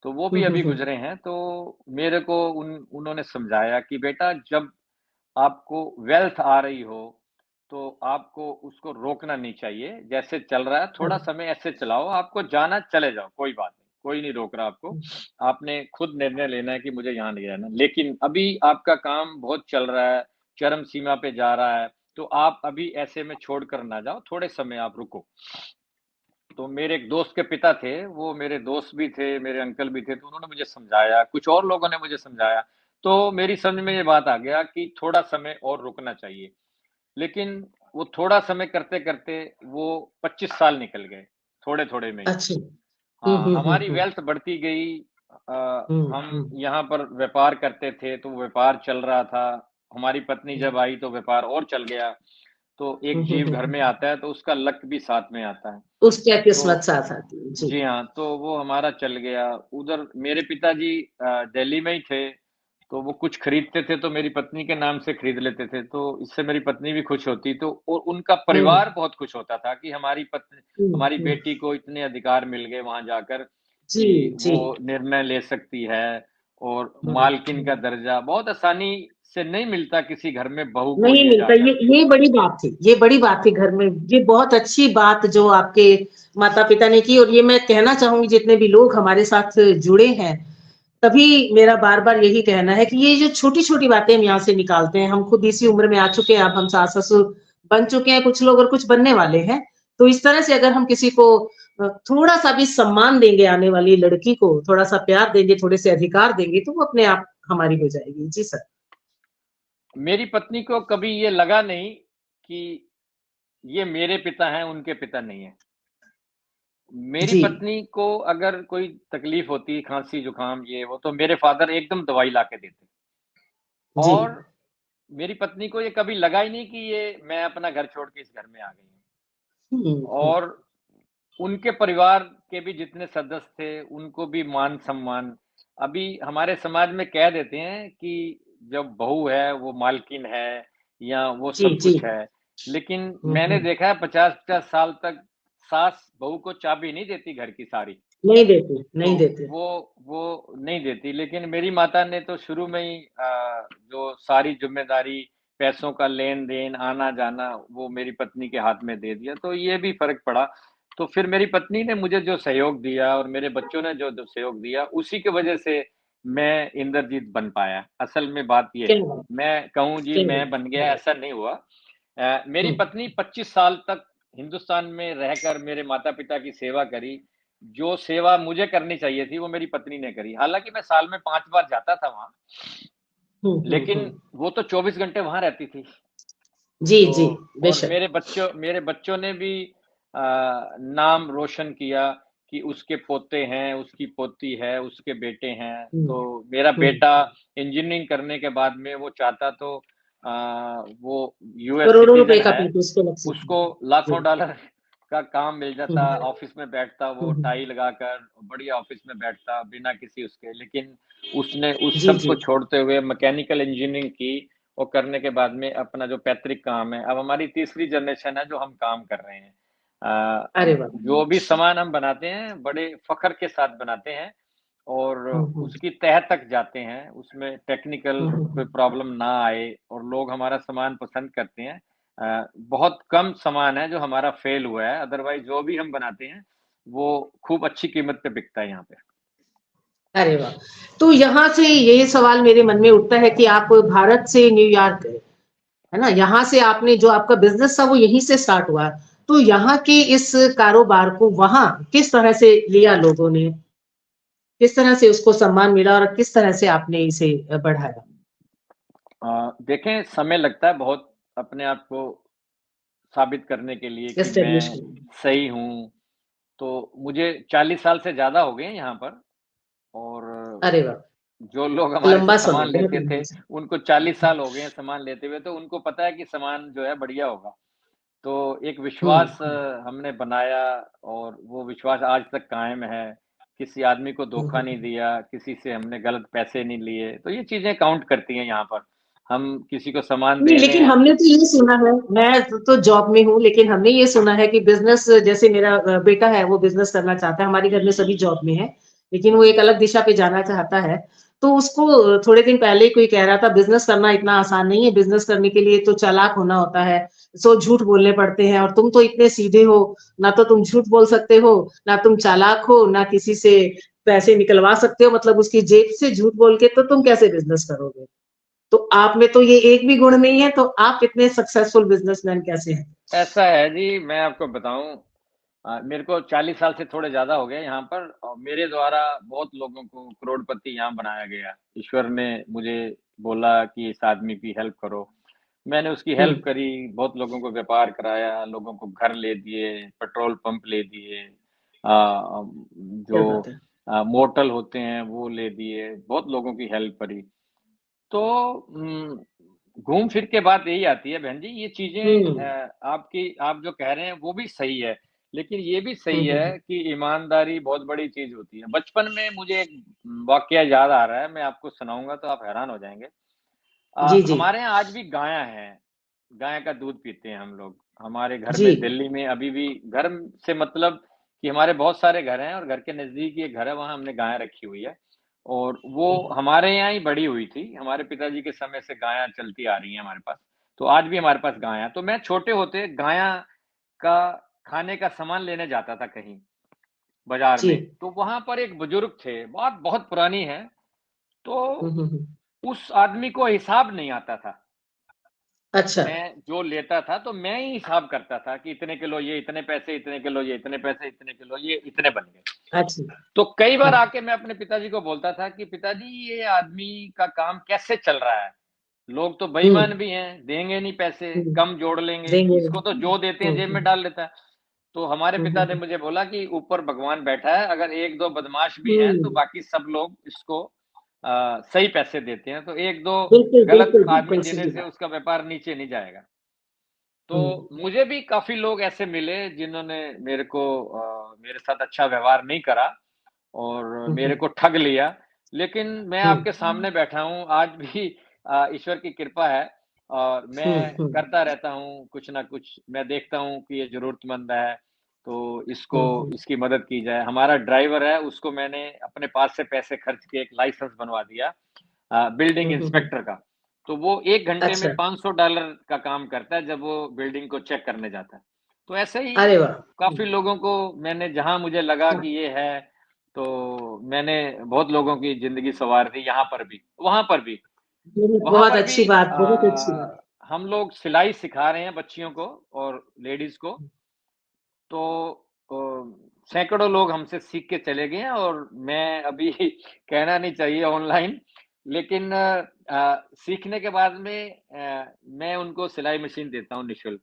तो वो हुँ, भी हुँ, अभी हुँ। गुज़रे हैं, तो मेरे को उन्होंने समझाया कि बेटा जब आपको वेल्थ आ रही हो, तो आपको उसको रोकना नहीं चाहिए। जैसे चल रहा है हाँ, थोड़ा समय ऐसे चलाओ, आपको जाना चले जाओ, कोई बात नहीं, कोई नहीं रोक रहा आपको। हुँ, आपने खुद निर्णय लेना है कि मुझे यहाँ नहीं रहना। लेकिन अभी आपका काम बहुत चल रहा है, चरम सीमा पे जा रहा है, तो आप अभी ऐसे में छोड़ कर ना जाओ, थोड़े समय आप रुको। तो मेरे एक दोस्त के पिता थे, वो मेरे दोस्त भी थे, मेरे अंकल भी थे, तो उन्होंने मुझे समझाया, कुछ और लोगों ने मुझे समझाया, तो मेरी समझ में ये बात आ गया कि थोड़ा समय और रुकना चाहिए। लेकिन वो थोड़ा समय करते-करते वो 25 साल निकल गए, थोड़े-थोड़े में ही। अच्छा। हुँ, हाँ, हुँ, हुँ, हमारी हुँ। वेल्थ बढ़ती गई। हुँ, हम हुँ। यहाँ पर व्यापार करते थे, तो व्यापार चल रहा था। हमारी पत्नी हुँ, जब आई तो व्यापार और चल गया। तो हुँ, एक हुँ, जीव हुँ, घर में हुँ। आता है, तो उसका लक भी साथ में आता है। उसकी किस्मत तो साथ आती है। जी। जी हाँ, तो वो हमारा चल गया। उधर मेरे पिताजी दिल्ली में ही थे, तो वो कुछ खरीदते थे तो मेरी पत्नी के नाम से खरीद लेते थे, तो इससे मेरी पत्नी भी खुश होती तो और उनका हुँ, परिवार बहुत खुश होता था कि हुँ, हमारी हुँ। बेटी को इतने अधिकार मिल गए वहाँ जाकर जी, कि जी। वो निर्णय ले सकती है और हुँ, मालकिन का हुँ। दर्जा बहुत आसानी से नहीं मिलता किसी घर में बहू को नहीं ये मिलता, जाकर। ये बड़ी बात थी, ये बड़ी बात थी घर में। ये बहुत अच्छी बात जो आपके माता-पिता ने की और ये मैं कहना चाहूँगी जितने भी लोग हमारे साथ जुड़े हैं, तभी मेरा बार-बार यही कहना है कि ये जो छोटी-छोटी बातें हम यहाँ से निकालते हैं, हम खुद इसी उम्र में आ चुके हैं, अब हम सास-ससुर बन चुके हैं कुछ लोग और कुछ बनने वाले हैं। तो इस तरह से अगर हम किसी को थोड़ा-सा भी सम्मान देंगे आने वाली लड़की को, थोड़ा-सा प्यार देंगे, थोड़े से अधिकार देंगे, तो वो अपने आप हमारी हो जाएगी। जी सर। मेरी पत्नी को कभी ये लगा नहीं कि ये मेरे पिता हैं, उनके पिता नहीं हैं। मेरी जी। पत्नी को अगर कोई तकलीफ होती, खाँसी-जुकाम ये वो, तो मेरे फ़ादर एकदम दवाई ला के देते। जी। और मेरी पत्नी को ये कभी लगा ही नहीं कि ये मैं अपना घर छोड़ के इस घर में आ गई हूँ। हुँ, हुँ। और उनके परिवार के भी जितने सदस्य थे, उनको भी मान-सम्मान। अभी हमारे समाज में कह देते हैं कि जब बहू है, वो मालकिन है या वो जी, सब जी। कुछ है। लेकिन हुँ, मैंने हुँ। देखा है 50-50 साल तक सास बहू को चाबी नहीं देती घर की सारी। नहीं देते, तो नहीं देते। वो नहीं देती, लेकिन मेरी माता ने तो शुरू में ही जो सारी ज़िम्मेदारी, पैसों का लेन-देन, आना-जाना वो मेरी पत्नी के हाथ में दे दिया, तो ये भी फ़र्क पड़ा। तो फिर मेरी पत्नी ने मुझे जो सहयोग दिया और मेरे बच्चों ने जो सहयोग दिया, उसी की वजह से मैं इंद्रजीत बन पाया। असल में बात ये क्या है। बात मैं कहूँ जी क्या मैं बात बन गया ऐसा नहीं हुआ। मेरी हुँ, पत्नी 25 साल तक हिंदुस्तान में रहकर मेरे माता-पिता की सेवा करी। जो सेवा मुझे करनी चाहिए थी, वो मेरी पत्नी ने करी। हालाँकि मैं साल में 5 बार जाता था वहाँ, हुँ, हुँ, लेकिन हुँ। वो तो 24 घंटे वहाँ रहती थी। जी, तो जी, और बेशक। मेरे बच्चों ने भी नाम रोशन किया कि उसके पोते हैं, उसकी पोती है, उसके बेटे हैं। हुँ, तो मेरा हुँ। बेटा इंजीनियरिंग करने के बाद में वो चाहता तो वो यूएस करोड़ों रुपए सिटीज़न का है। पेट उसको लग सकता उसको है। लाखों जी। डॉलर का काम मिल हुँ, जाता, हुँ। ऑफ़िस में बैठता हुँ, वो हुँ। टाई लगाकर, बढ़िया ऑफ़िस में बैठता बिना किसी उसके। लेकिन उसने उस जी, सब जी। को छोड़ते हुए मैकेनिकल इंजीनियरिंग की और करने के बाद में अपना जो पैतृक काम है, अब हमारी तीसरी जनरेशन है जो हम काम कर रहे हैं। अरे वाह! जो भी सामान हम बनाते हैं, बड़े फ़ख्र के साथ बनाते हैं और हुँ, हुँ। उसकी तह तक जाते हैं, उसमें टेक्निकल हुँ, हुँ, कोई हुँ। प्रॉब्लम ना आए और लोग हमारा सामान पसंद करते हैं। बहुत कम सामान है जो हमारा फ़ेल हुआ है, अदरवाइज़ जो भी हम बनाते हैं, वो खूब अच्छी कीमत पे बिकता है यहाँ पे। अरे वाह! तो यहाँ से ये सवाल मेरे मन में उठता है कि आप भारत से न्यूयॉर्क गए, है ना? यहाँ से आपने जो आपका बिज़नेस था वो यहीं से स्टार्ट हुआ। तो यहाँ के इस कारोबार को वहाँ किस तरह से लिया लोगों ने? किस तरह से उसको सम्मान मिला और किस तरह से आपने इसे बढ़ाया? देखें समय लगता है बहुत अपने आप को साबित करने के लिए कि एस्टेब्लिश मैं करने सही हूँ। तो मुझे 40 साल से ज़्यादा हो गए हैं यहाँ पर और अरे वाह! जो लोग हमारे से लंबा सामान समय, बहुत लेते लंबा थे, समय। उनको 40 साल हो गए हैं सामान लेते हुए, तो उनको पता है कि सामान जो है बढ़िया होगा। तो एक विश्वास हुँ, हमने बनाया और वो विश्वास आज तक कायम है। किसी आदमी को हुँ, धोखा हुँ, नहीं हुँ। दिया, किसी से हमने गलत पैसे नहीं लिए, तो ये चीज़ें काउंट करती हैं यहाँ पर। हम किसी को सामान नहीं, दे रहे लेकिन हैं हमने तो ये सुना है, मैं तो जॉब में हूँ, लेकिन हमने ये सुना है कि बिज़नेस, जैसे मेरा बेटा है, वो बिज़नेस करना चाहता है, हमारे घर में सभी जॉब में हैं, लेकिन वो एक अलग दिशा पे जाना चाहता है। तो उसको थोड़े दिन पहले ही कोई कह रहा था, बिज़नेस करना इतना आसान नहीं है, बिज़नेस करने के लिए तो चालाक होना होता है, सो झूठ बोलने पड़ते हैं, और तुम तो इतने सीधे हो, ना तो तुम झूठ बोल सकते हो, ना तुम चालाक हो, ना किसी से पैसे निकलवा सकते हो, मतलब उसकी जेब से झूठ बोल के तो तुम कैसे बिज़नेस करोगे? तो आप में तो ये एक भी गुण नहीं है, तो आप इतने सक्सेसफुल बिजनेसमैन कैसे हैं? ऐसा है जी, मैं आपको बताऊँ मेरे को 40 साल से थोड़े ज़्यादा हो गए यहाँ पर और मेरे द्वारा बहुत लोगों को करोड़पति यहाँ बनाया गया। ईश्वर ने मुझे बोला कि इस आदमी की हेल्प करो। मैंने उसकी हुँ, हेल्प करी, बहुत लोगों को व्यापार कराया, लोगों को घर ले दिए, पेट्रोल पंप ले दिए, क्या जो बात है। मोटल होते हैं वो ले दिए, बहुत लोगों की हेल्प करी। तो घूम फिर के बात यही आती है बहन जी, ये चीज़ें हुँ, आपकी आप जो कह रहे हैं वो भी सही है, लेकिन ये भी हुँ, सही हुँ, है हुँ। कि ईमानदारी बहुत बड़ी चीज़ होती है। बचपन में मुझे एक वाकया याद आ रहा है, मैं आपको सुनाऊँगा तो आप हैरान हो जाएँगे। जी, जी। हमारे यहाँ आज भी गायाँ हैं, गाय का दूध पीते हैं हम लोग। हमारे घर जी। में दिल्ली में अभी भी घर से मतलब कि हमारे बहुत सारे घर हैं और घर के नज़दीक ही एक घर है, वहाँ हमने गाय रखी हुई है। और वो हुँ, हुँ। हमारे यहाँ ही बड़ी हुई थी, हमारे पिताजी के समय से गायाँ चलती आ रही हैं हमारे पास। तो आज भी हमारे पास गाय हैं, तो मैं छोटे होते गायाँ का खाने का सामान लेने जाता था कहीं, बाज़ार जी। में। तो वहाँ पर एक बुजुर्ग थे, बात बहुत पुरानी है, हुँ, तो हुँ, हुँ। उस आदमी को हिसाब नहीं आता था। अच्छा। मैं जो लेता था तो मैं ही हिसाब करता था कि इतने किलो ये इतने पैसे, इतने किलो ये इतने पैसे, इतने किलो ये इतने बन गए। अच्छा। तो कई बार हाँ। आके मैं अपने पिताजी को बोलता था कि पिताजी ये आदमी का काम कैसे चल रहा है? लोग तो हुँ, बेईमान भी हैं, देंगे नहीं पैसे, हुँ। कम जोड़ लेंगे, देंगे। इसको तो जो देते हैं हुँ, जेब में हुँ। डाल लेता है। तो हमारे हुँ, पिता हुँ, ने हुँ। मुझे बोला कि ऊपर भगवान बैठा है, अगर 1-2 बदमाश भी हैं तो हुँ। बाकी सब लोग इसको सही पैसे देते हैं, तो 1-2 बिल्कुल, गलत बिल्कुल, आदमी बिल्कुल देने सही से बात। उसका व्यापार नीचे नहीं जाएगा। तो हुँ, मुझे भी काफ़ी लोग ऐसे मिले जिन्होंने मेरे को मेरे साथ अच्छा व्यवहार नहीं करा और हुँ, मेरे हुँ, को ठग लिया। लेकिन मैं हुँ, आपके सामने बैठा हूँ, आज भी ईश्वर की कृपा है और हुँ, मैं हुँ, करता रहता हूँ कुछ ना कुछ। मैं देखता हूँ कि ये ज़रूरतमंद है, तो इसको हुँ, हुँ, इसकी मदद की जाए। हमारा ड्राइवर है, उसको मैंने अपने पास से पैसे खर्च के एक लाइसेंस बनवा दिया बिल्डिंग हुँ, हुँ, हुँ। इंस्पेक्टर का। तो वो 1 घंटे में अच्छा। $500 का काम करता है जब वो बिल्डिंग को चेक करने जाता है। तो ऐसे ही अरे वाह! हुँ, काफ़ी लोगों को मैंने जहाँ मुझे लगा हाँ। कि ये है, तो मैंने बहुत लोगों की ज़िंदगी सँवार दी यहाँ पर भी, वहाँ पर भी। बहुत वहाँ बहुत पर भी अच्छी बात, बहुत अच्छी बात। हम लोग सिलाई सिखा रहे हैं बच्चियों को और लेडीज़ को। तो अ, सैकड़ों लोग हमसे सीख के चले गए हैं और मैं अभी कहना नहीं चाहिए ऑनलाइन, लेकिन सीखने के बाद में मैं उनको सिलाई मशीन देता हूँ निःशुल्क।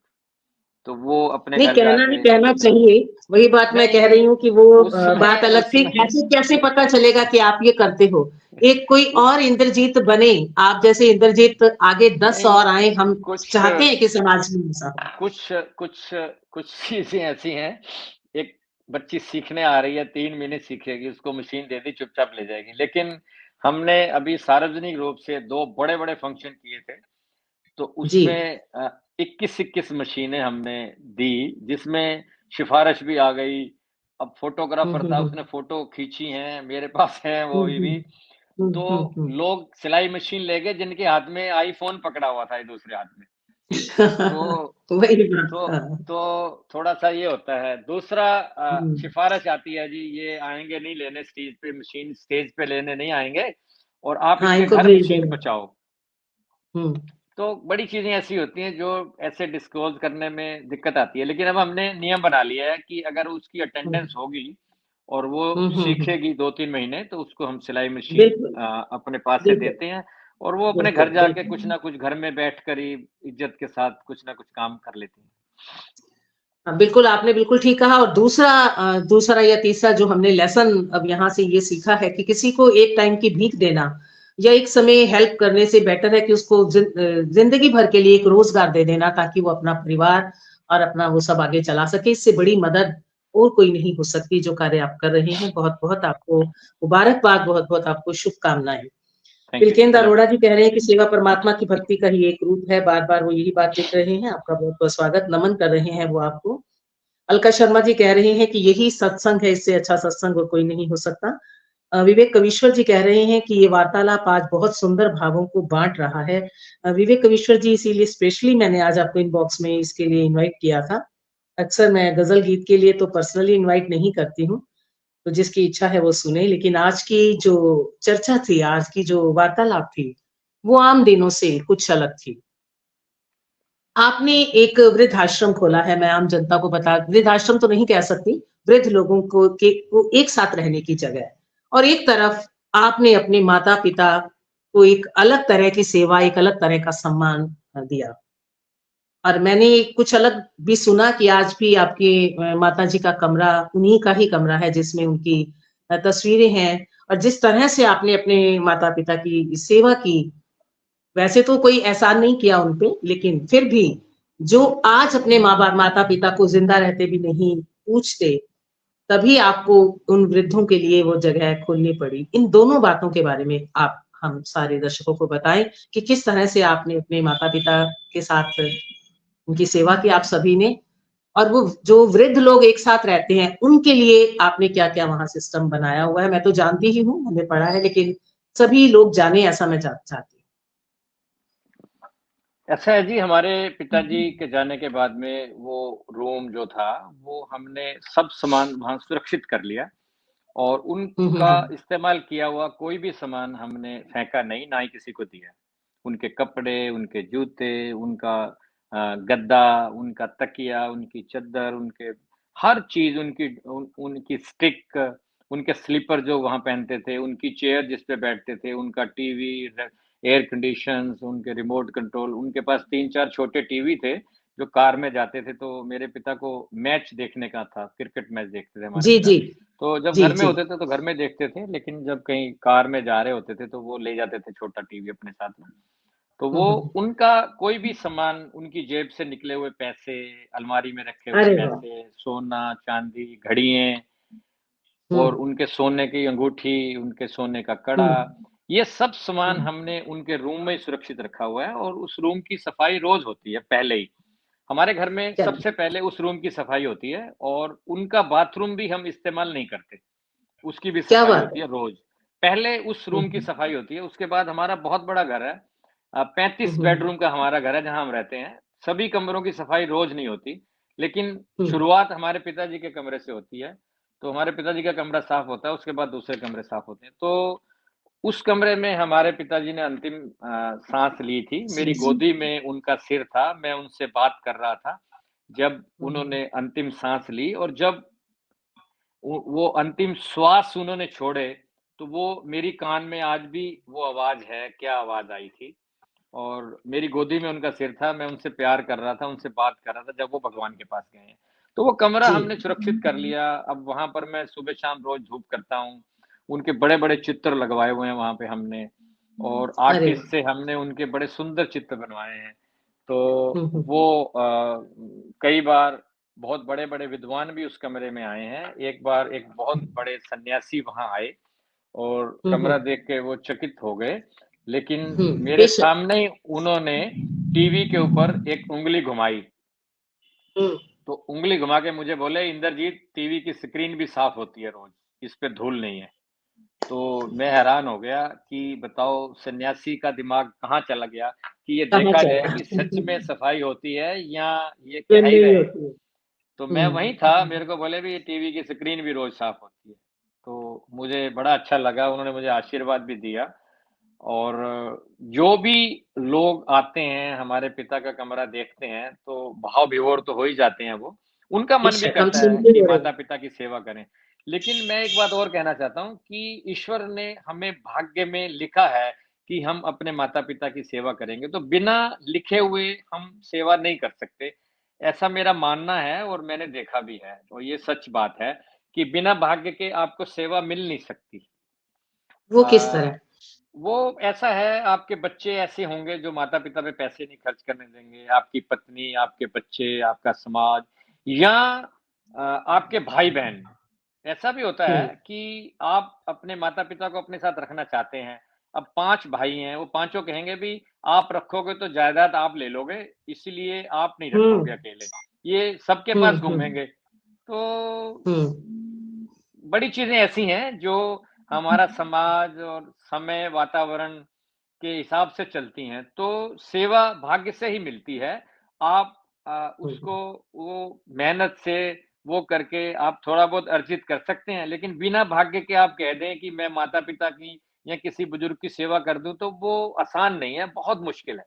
तो वो अपने नहीं, घर कहना नहीं, जाके कहना चाहिए। वही बात मैं कह रही नहीं, हूँ कि वो बात उसमें अलग थी। उसमें ऐसे कैसे पता चलेगा कि आप ये करते हो? एक कोई उ और इंद्रजीत बने, आप जैसे इंद्रजीत आगे 10 नहीं, और आए, हम कुछ चाहते हैं कि समाज में ऐसा हो। कुछ कुछ कुछ चीज़ें ऐसी हैं, एक बच्ची सीखने आ रही है, 3 महीने सीखेगी, उसको मशीन दे दी, चुपचाप ले जाएगी। लेकिन हमने अभी सार्वजनिक रूप से 2 बड़े-बड़े फंक्शन किए थे, तो जी। उसमें 21-21 मशीनें हमने दी, जिसमें सिफ़ारिश भी आ गई। अब हुँ, फ़ोटोग्राफ़र हुँ, था, हुँ। उसने फ़ोटो खींची हैं, मेरे पास हैं वो हुँ, अभी हुँ। भी। हुँ, तो हुँ, हुँ। लोग सिलाई मशीन ले गए जिनके हाथ में आईफ़ोन पकड़ा हुआ था, एक दूसरे हाथ में। तो वही बात। तो हाँ। तो थोड़ा-सा ये होता है। दूसरा हुँ। सिफ़ारिश आती है जी, ये आएँगे नहीं लेने स्टेज पे मशीन स्टेज पे लेने नहीं आएँगे और आप हाँ, इनके इनको घर भेज मशीन देना। पहुँचाओ। हुँ। तो बड़ी चीज़ें ऐसी होती हैं जो ऐसे डिस्क्लोज़ करने में दिक्कत आती है। लेकिन अब हमने नियम बना लिया है कि अगर उसकी हुँ। अटेंडेंस होगी और वो हुँ, हुँ, हुँ। सीखेगी 2-3 महीने तो उसको हम सिलाई मशीन बिल्कुल, अपने पास से बिल्कुल, देते हैं और वो अपने बिल्कुल, घर जाके कुछ बिल्कुल। ना कुछ घर में बैठकर ही इज़्ज़त के साथ कुछ ना कुछ काम कर लेती हैं। हाँ, बिल्कुल, आपने बिल्कुल ठीक कहा। और दूसरा या तीसरा जो हमने लेसन अब यहाँ से ये सीखा है कि किसी को एक टाइम की भीख देना, या एक समय हेल्प करने से बेटर है कि उसको जिंदगी भर के लिए एक रोजगार दे देना, ताकि वो अपना परिवार और अपना वो सब आगे चला सके। इससे बड़ी मदद और कोई नहीं हो सकती जो कार्य आप कर रहे हैं। बहुत-बहुत आपको मुबारकबाद, बहुत-बहुत आपको शुभकामनाएँ। थैंक यू, तिलकेंद्र खुदा अरोड़ा हाफ़िज़। जी कह रहे हैं कि सेवा परमात्मा की भक्ति का ही एक रूप है, बार-बार वो यही बात लिख रहे हैं। आपका बहुत-बहुत स्वागत, नमन कर रहे हैं वो आपको। अलका शर्मा जी कह रहे हैं कि यही सत्संग है, इससे अच्छा सत्संग और कोई नहीं हो सकता। विवेक कविश्वर जी कह रहे हैं कि ये वार्तालाप आज बहुत सुंदर भावों को बाँट रहा है। विवेक कविश्वर जी, इसीलिए स्पेशली मैंने आज आपको इनबॉक्स में इसके लिए इनवाइट किया था। अक्सर मैं गज़ल गीत के लिए तो पर्सनली इनवाइट नहीं करती हूँ, तो जिसकी इच्छा है वो सुने। लेकिन आज की जो चर्चा थी, आज की जो वार्तालाप थी, वो आम दिनों से कुछ अलग थी। आपने एक वृद्धाश्रम खोला है, मैं आम जनता को बता वृद्धाश्रम तो नहीं कह सकती, वृद्ध लोगों को एक साथ रहने की जगह। और एक तरफ आपने अपने माता-पिता को एक अलग तरह की सेवा, एक अलग तरह का सम्मान दिया। और मैंने कुछ अलग भी सुना कि आज भी आपके माताजी का कमरा उन्हीं का ही कमरा है जिसमें उनकी तस्वीरें हैं। और जिस तरह से आपने अपने माता-पिता की सेवा की, वैसे तो कोई एहसान नहीं किया उन पे, लेकिन फिर भी जो आज अपने माता-पिता को ज़िंदा रहते भी नहीं पूछते, तभी आपको उन वृद्धों के लिए वो जगह खोलनी पड़ी। इन दोनों बातों के बारे में आप हम सारे दर्शकों को बताएँ कि किस तरह से आपने अपने माता-पिता के साथ उनकी सेवा की आप सभी ने, और वो जो वृद्ध लोग एक साथ रहते हैं, उनके लिए आपने क्या-क्या वहाँ सिस्टम बनाया हुआ है? मैं तो जानती ही हूँ, हमने पढ़ा है, लेकिन सभी लोग जाने ऐसा मैं चाहती ऐसा है जी, हमारे पिताजी हूँ। के जाने के बाद में वो रूम जो था, वो हमने सब सामान वहाँ सुरक्षित कर लिया और हुँ, हुँ, उनका हुँ। इस्तेमाल किया हुआ कोई भी सामान हमने फेंका नहीं, ना ही किसी को दिया। उनके कपड़े, उनके जूते, उनका गद्दा, उनका तकिया, उनकी चद्दर, उनके हर चीज़, उनकी स्टिक, उनके स्लीपर जो वहाँ पहनते थे, उनकी चेयर जिस पे बैठते थे, उनका टीवी, एयर कंडीशंस, उनके रिमोट कंट्रोल, उनके पास 3-4 छोटे टीवी थे, जो कार में जाते थे, तो मेरे पिता को मैच देखने का था, क्रिकेट मैच देखते थे हमारे जी, पिता। जी। तो जब जी, घर में जी। होते थे, तो घर में देखते थे, लेकिन जब कहीं कार में जा रहे होते थे, तो वो ले जाते थे छोटा टीवी अपने साथ में। तो हुँ, वो हुँ, हुँ। उनका कोई भी सामान, उनकी जेब से निकले हुए पैसे, अलमारी में रखे हुए अरे वाह! पैसे, सोना, चांदी, घड़ियें हुँ, और उनके सोने की अंगूठी, उनके सोने का हुँ, कड़ा, ये सब सामान हुँ। हमने उनके रूम में ही सुरक्षित रखा हुआ है और उस रूम की सफाई रोज़ होती है पहले ही। हमारे घर में चलिए, सबसे पहले उस रूम की सफाई होती है और उनका बाथरूम भी हम इस्तेमाल नहीं करते। उसकी भी क्या सफाई बात होती है! है रोज़। पहले उस हुँ, रूम की हुँ। सफाई होती है, उसके बाद हमारा बहुत बड़ा घर है। हुँ, 35 हुँ, हुँ। बेडरूम का हमारा घर है जहाँ हम रहते हैं। सभी कमरों की सफाई रोज़ नहीं होती, लेकिन हुँ, शुरुआत हमारे पिताजी के कमरे से होती है। तो हमारे पिताजी का कमरा साफ होता है, उसके बाद दूसरे कमरे साफ होते हैं। तो उस कमरे में हमारे पिताजी ने अंतिम साँस ली थी। मेरी जी। गोदी में उनका सिर था, मैं उनसे बात कर रहा था, जब हुँ, हुँ। उन्होंने अंतिम साँस ली और जब वो अंतिम श्वास उन्होंने छोड़े, तो वो मेरी कान में आज भी वो आवाज़ है, क्या आवाज़ आई थी। और मेरी गोदी में उनका सिर था, मैं उनसे प्यार कर रहा था, उनसे बात कर रहा था जब वो भगवान के पास गए हैं। तो वो कमरा जी। हमने सुरक्षित कर लिया, अब वहाँ पर मैं सुबह-शाम रोज़ धूप करता हूँ। उनके बड़े-बड़े चित्र लगवाए हुए हैं वहाँ पे हमने और अरे आर्टिस्ट वाह! से हमने उनके बड़े सुंदर चित्र बनवाए हैं। तो हुँ, हुँ, वो कई बार बहुत बड़े-बड़े विद्वान भी उस कमरे में आए हैं। एक बार एक बहुत बड़े सन्यासी वहाँ आए और हुँ, कमरा हुँ, देख के वो चकित हो गए। लेकिन हुँ, मेरे बेशक। सामने ही उन्होंने टीवी के ऊपर एक उँगली घुमाई। हुँ, तो उँगली घुमा के मुझे बोले, "इंदरजीत, टीवी की स्क्रीन भी साफ होती है रोज़, इस पे धूल नहीं है।" तो मैं हैरान हो गया कि बताओ सन्यासी का दिमाग कहाँ चला गया कि ये कहाँ देखा जाए चला? कि सच में सफाई होती है या ये तो कह ही नहीं रहे हैं। होती है। तो मैं वहीं हुँ, था, मेरे को बोले भी टीवी की स्क्रीन भी रोज़ साफ होती है। तो मुझे बड़ा अच्छा लगा, उन्होंने मुझे आशीर्वाद भी दिया और जो भी लोग आते हैं, हमारे पिता का कमरा देखते हैं, तो भाव-विभोर तो हो ही जाते हैं वो। उनका मन भी बेशक हम करता है सुनते कि हो रहे हैं। माता-पिता की सेवा करें। लेकिन मैं एक बात और कहना चाहता हूँ कि ईश्वर ने हमें भाग्य में लिखा है कि हम अपने माता-पिता की सेवा करेंगे, तो बिना लिखे हुए हम सेवा नहीं कर सकते। ऐसा मेरा मानना है और मैंने देखा भी है और ये सच बात है कि बिना भाग्य के आपको सेवा मिल नहीं सकती। वो किस अ, तरह? वो ऐसा है, आपके बच्चे ऐसे होंगे जो माता-पिता पे पैसे नहीं खर्च करने देंगे, आपकी पत्नी, आपके बच्चे, आपका समाज या आपके भाई-बहन। ऐसा भी होता है हम्म कि आप अपने माता-पिता को अपने साथ रखना चाहते हैं। अब 5 भाई हैं, वो पाँचों कहेंगे भी आप रखोगे तो जायदाद आप ले लोगे, इसीलिए आप नहीं रखोगे हम्म अकेले। ये सबके पास हम्म घूमेंगे। तो हम्म बड़ी चीज़ें ऐसी हैं जो हमारा समाज और समय, वातावरण के हिसाब से चलती हैं, तो सेवा भाग्य से ही मिलती है। आप हम्म उसको वो मेहनत से वो करके आप थोड़ा बहुत अर्जित कर सकते हैं, लेकिन बिना भाग्य के आप कह दें कि मैं माता-पिता की या किसी बुजुर्ग की सेवा कर दूँ, तो वो आसान नहीं है, बहुत मुश्किल है।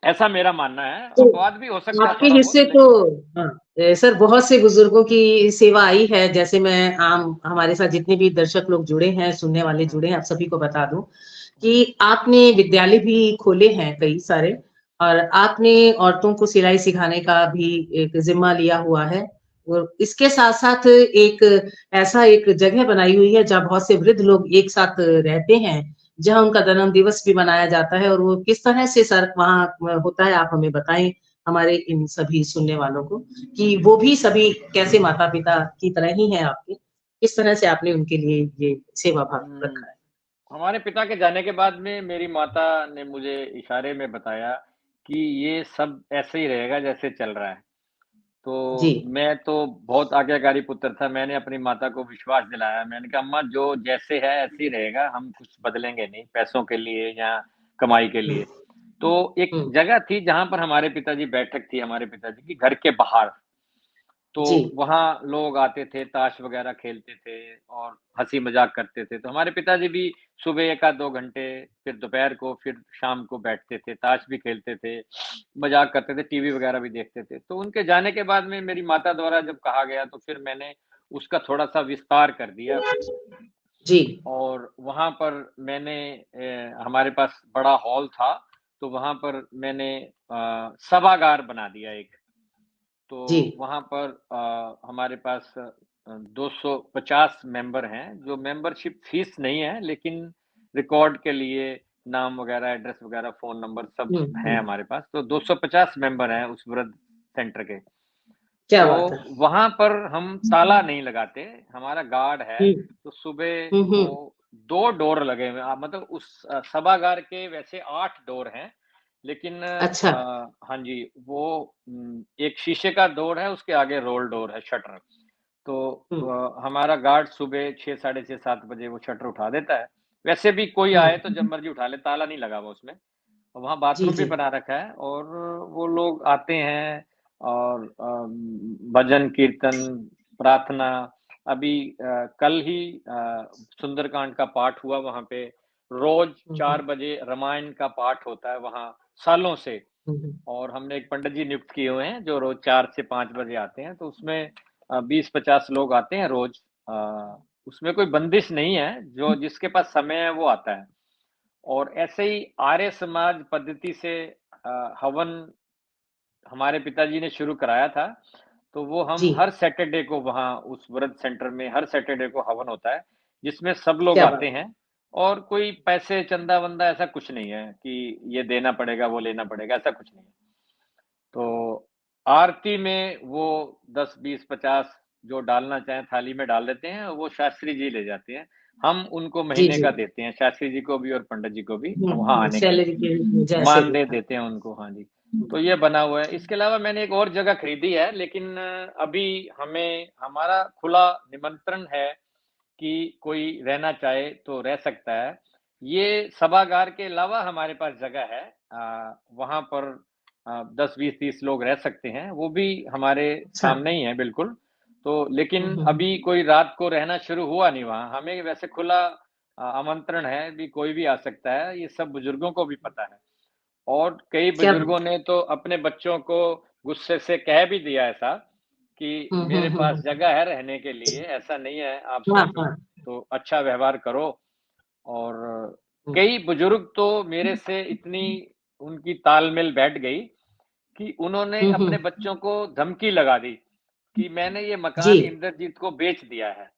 ऐसा मेरा मानना है, तो अपवाद भी हो सकता है आपके थोड़ा बहुत, हिस्से तो लेकिन हाँ, सर बहुत से बुजुर्गों की सेवा आई है। जैसे मैं आम हमारे साथ जितने भी दर्शक लोग जुड़े हैं, सुनने वाले हुँ, जुड़े हैं, आप सभी को बता दूं हुँ, कि आपने विद्यालय भी खोले हैं कई सारे, और आपने औरतों को सिलाई सिखाने का भी एक जिम्मा लिया हुआ है। और इसके साथ साथ एक ऐसा एक जगह बनाई हुई है जहाँ बहुत से वृद्ध लोग एक साथ रहते हैं, जहाँ उनका जन्म दिवस भी मनाया जाता है। और वो किस तरह से सर वहाँ होता है, आप हमें बताएं, हमारे इन सभी सुनने वालों को, कि वो भी सभी कैसे माता पिता की तरह ही हैं आपके, किस तरह से आपने उनके लिए ये सेवा भाव हुँ। रखा है। हमारे पिता के जाने के बाद में मेरी माता ने मुझे इशारे में बताया कि ये सब ऐसे ही रहेगा जैसे चल रहा है। जी। तो मैं तो बहुत आज्ञाकारी पुत्र था, मैंने अपनी माता को विश्वास दिलाया, मैंने कहा अम्मा जो जैसे है ऐसे ही रहेगा, हम कुछ बदलेंगे नहीं पैसों के लिए या कमाई के हुँ, लिए। तो एक हुँ, जगह थी जहाँ पर हमारे पिताजी बैठक थी हमारे पिताजी की घर के बाहर। तो जी। वहाँ लोग आते थे, ताश वग़ैरह खेलते थे और हँसी-मज़ाक करते थे। तो हमारे पिताजी भी सुबह 1 आध 2 घंटे, फिर दोपहर को, फिर शाम को बैठते थे, ताश भी खेलते थे, मज़ाक करते थे, टीवी वग़ैरह भी देखते थे। तो उनके जाने के बाद में मेरी माता द्वारा जब कहा गया, तो फिर मैंने उसका थोड़ा-सा विस्तार कर दिया जी। और वहाँ पर मैंने हमारे पास बड़ा हॉल था, तो वहाँ पर मैंने सभागार बना दिया एक। तो जी। वहाँ पर हमारे पास 250 मेंबर हैं, जो मेंबरशिप फीस नहीं है, लेकिन रिकॉर्ड के लिए नाम वगैरह, एड्रेस वगैरह, फ़ोन नंबर सब हुँ, हैं हुँ। हमारे पास। तो 250 मेंबर हैं उस वृद्ध सेंटर के। क्या तो बात है! वहाँ पर हम ताला नहीं लगाते, हमारा गार्ड है। हुँ, तो सुबह हुँ, वो हुँ। 2 डोर लगे हुए हैं मतलब उस सभागार के वैसे 8 डोर हैं, लेकिन अच्छा। हाँ जी, वो एक शीशे का डोर है, उसके आगे रोल डोर है, शटर। तो हुँ, हमारा गार्ड सुबह 6 साढ़े 6 7 बजे वो शटर उठा देता है। वैसे भी कोई हुँ। आए तो जब मर्ज़ी उठा ले, ताला नहीं लगा हुआ उसमें। वहाँ जी, बाथरूम भी जी। बना रखा है और वो लोग आते हैं और भजन, कीर्तन, प्रार्थना अभी कल ही सुंदरकांड का पाठ हुआ वहाँ पे। रोज़ हुँ, 4 हुँ। बजे रामायण का पाठ होता है वहाँ, सालों से। हुँ, हुँ। और हमने एक पंडित जी नियुक्त किए हुए हैं, जो रोज़ 4 से 5 बजे आते हैं, तो उसमें 20-50 लोग आते हैं रोज़। उसमें कोई बंदिश नहीं है, जो जिसके पास समय है वो आता है। और ऐसे ही आर्य समाज पद्धति से हवन हमारे पिताजी ने शुरू कराया था, तो वो हम जी। हर सैटरडे को वहाँ उस व्रत सेंटर में हर सैटरडे को हवन होता है, जिसमें सब लोग क्या आते बात है! हैं और कोई पैसे चंदा-वंदा ऐसा कुछ नहीं है कि ये देना पड़ेगा, वो लेना पड़ेगा, ऐसा कुछ नहीं है। तो आरती में वो 10, 20, 50 जो डालना चाहें थाली में डाल देते हैं, वो शास्त्री जी ले जाते हैं। हम उनको जी, महीने जी। का देते हैं, शास्त्री जी को भी और पंडित जी को भी हुँ, वहाँ हुँ। आने की। सैलरी के जैसे भी। मानदेय हाँ। देते हैं उनको, हाँ जी। तो ये बना हुआ है। इसके अलावा मैंने एक और जगह खरीदी है, लेकिन अभी हमें हमारा खुला निमंत्रण है कि कोई रहना चाहे तो रह सकता है। ये सभागार के अलावा हमारे पास जगह है वहाँ पर 10, 20, 30 लोग रह सकते हैं, वो भी हमारे अच्छा। सामने ही है बिल्कुल। तो हुँ, लेकिन हुँ, अभी हुँ। कोई रात को रहना शुरू हुआ नहीं वहाँ, हमें वैसे खुला आमंत्रण है, भी कोई भी आ सकता है, ये सब बुजुर्गों को भी पता है। और कई क्या बुजुर्गों ने तो अपने बच्चों को गुस्से से कह भी दिया ऐसा कि हुँ, हुँ, मेरे हुँ, पास हुँ। जगह है रहने के लिए, ऐसा नहीं है आप हाँ, सोचो, हाँ। तो अच्छा व्यवहार करो। और हुँ। कई बुजुर्ग तो मेरे से इतनी उनकी तालमेल बैठ गई कि उन्होंने हुँ, अपने हुँ। बच्चों को धमकी लगा दी कि मैंने ये जी। मकान इंद्रजीत को बेच दिया है।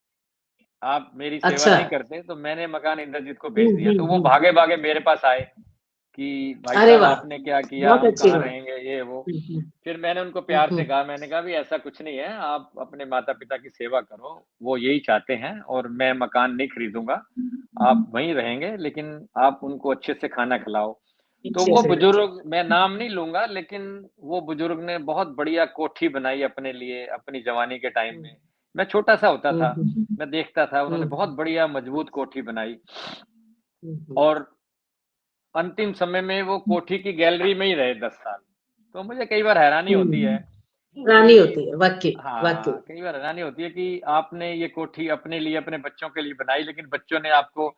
आप मेरी सेवा अच्छा। नहीं करते, तो मैंने मकान इंद्रजीत को बेच दिया। तो वो हम्म। भागे-भागे मेरे पास आए कि भाई अरे साहब वाह, आपने क्या किया? बहुत हम अच्छी कहाँ बात। रहेंगे? ये वो। हम्म। फिर मैंने उनको प्यार से हम्म। कहा, मैंने कहा भी ऐसा कुछ नहीं है, आप अपने माता-पिता की सेवा करो, वो यही चाहते हैं और मैं मकान नहीं खरीदूँगा, आप वहीं रहेंगे लेकिन आप उनको अच्छे से खाना खिलाओ। तो अच्छे वो से रखे। बुजुर्ग, मैं नाम नहीं लूँगा, लेकिन वो बुजुर्ग ने बहुत बढ़िया कोठी बनाई अपने लिए, अपनी जवानी के टाइम हम्म। में। मैं छोटा-सा होता था, हम्म। मैं देखता था, उन्होंने बहुत हम्म। बढ़िया मजबूत कोठी बनाई हम्म। और अंतिम समय में वो कोठी की गैलरी में ही रहे 10 साल। तो मुझे कई बार हैरानी होती है रानी कि होती है, वाकई। वाकई। हाँ, कई बार हैरानी होती है कि आपने ये कोठी अपने लिए, अपने बच्चों के लिए बनाई, लेकिन बच्चों ने आपको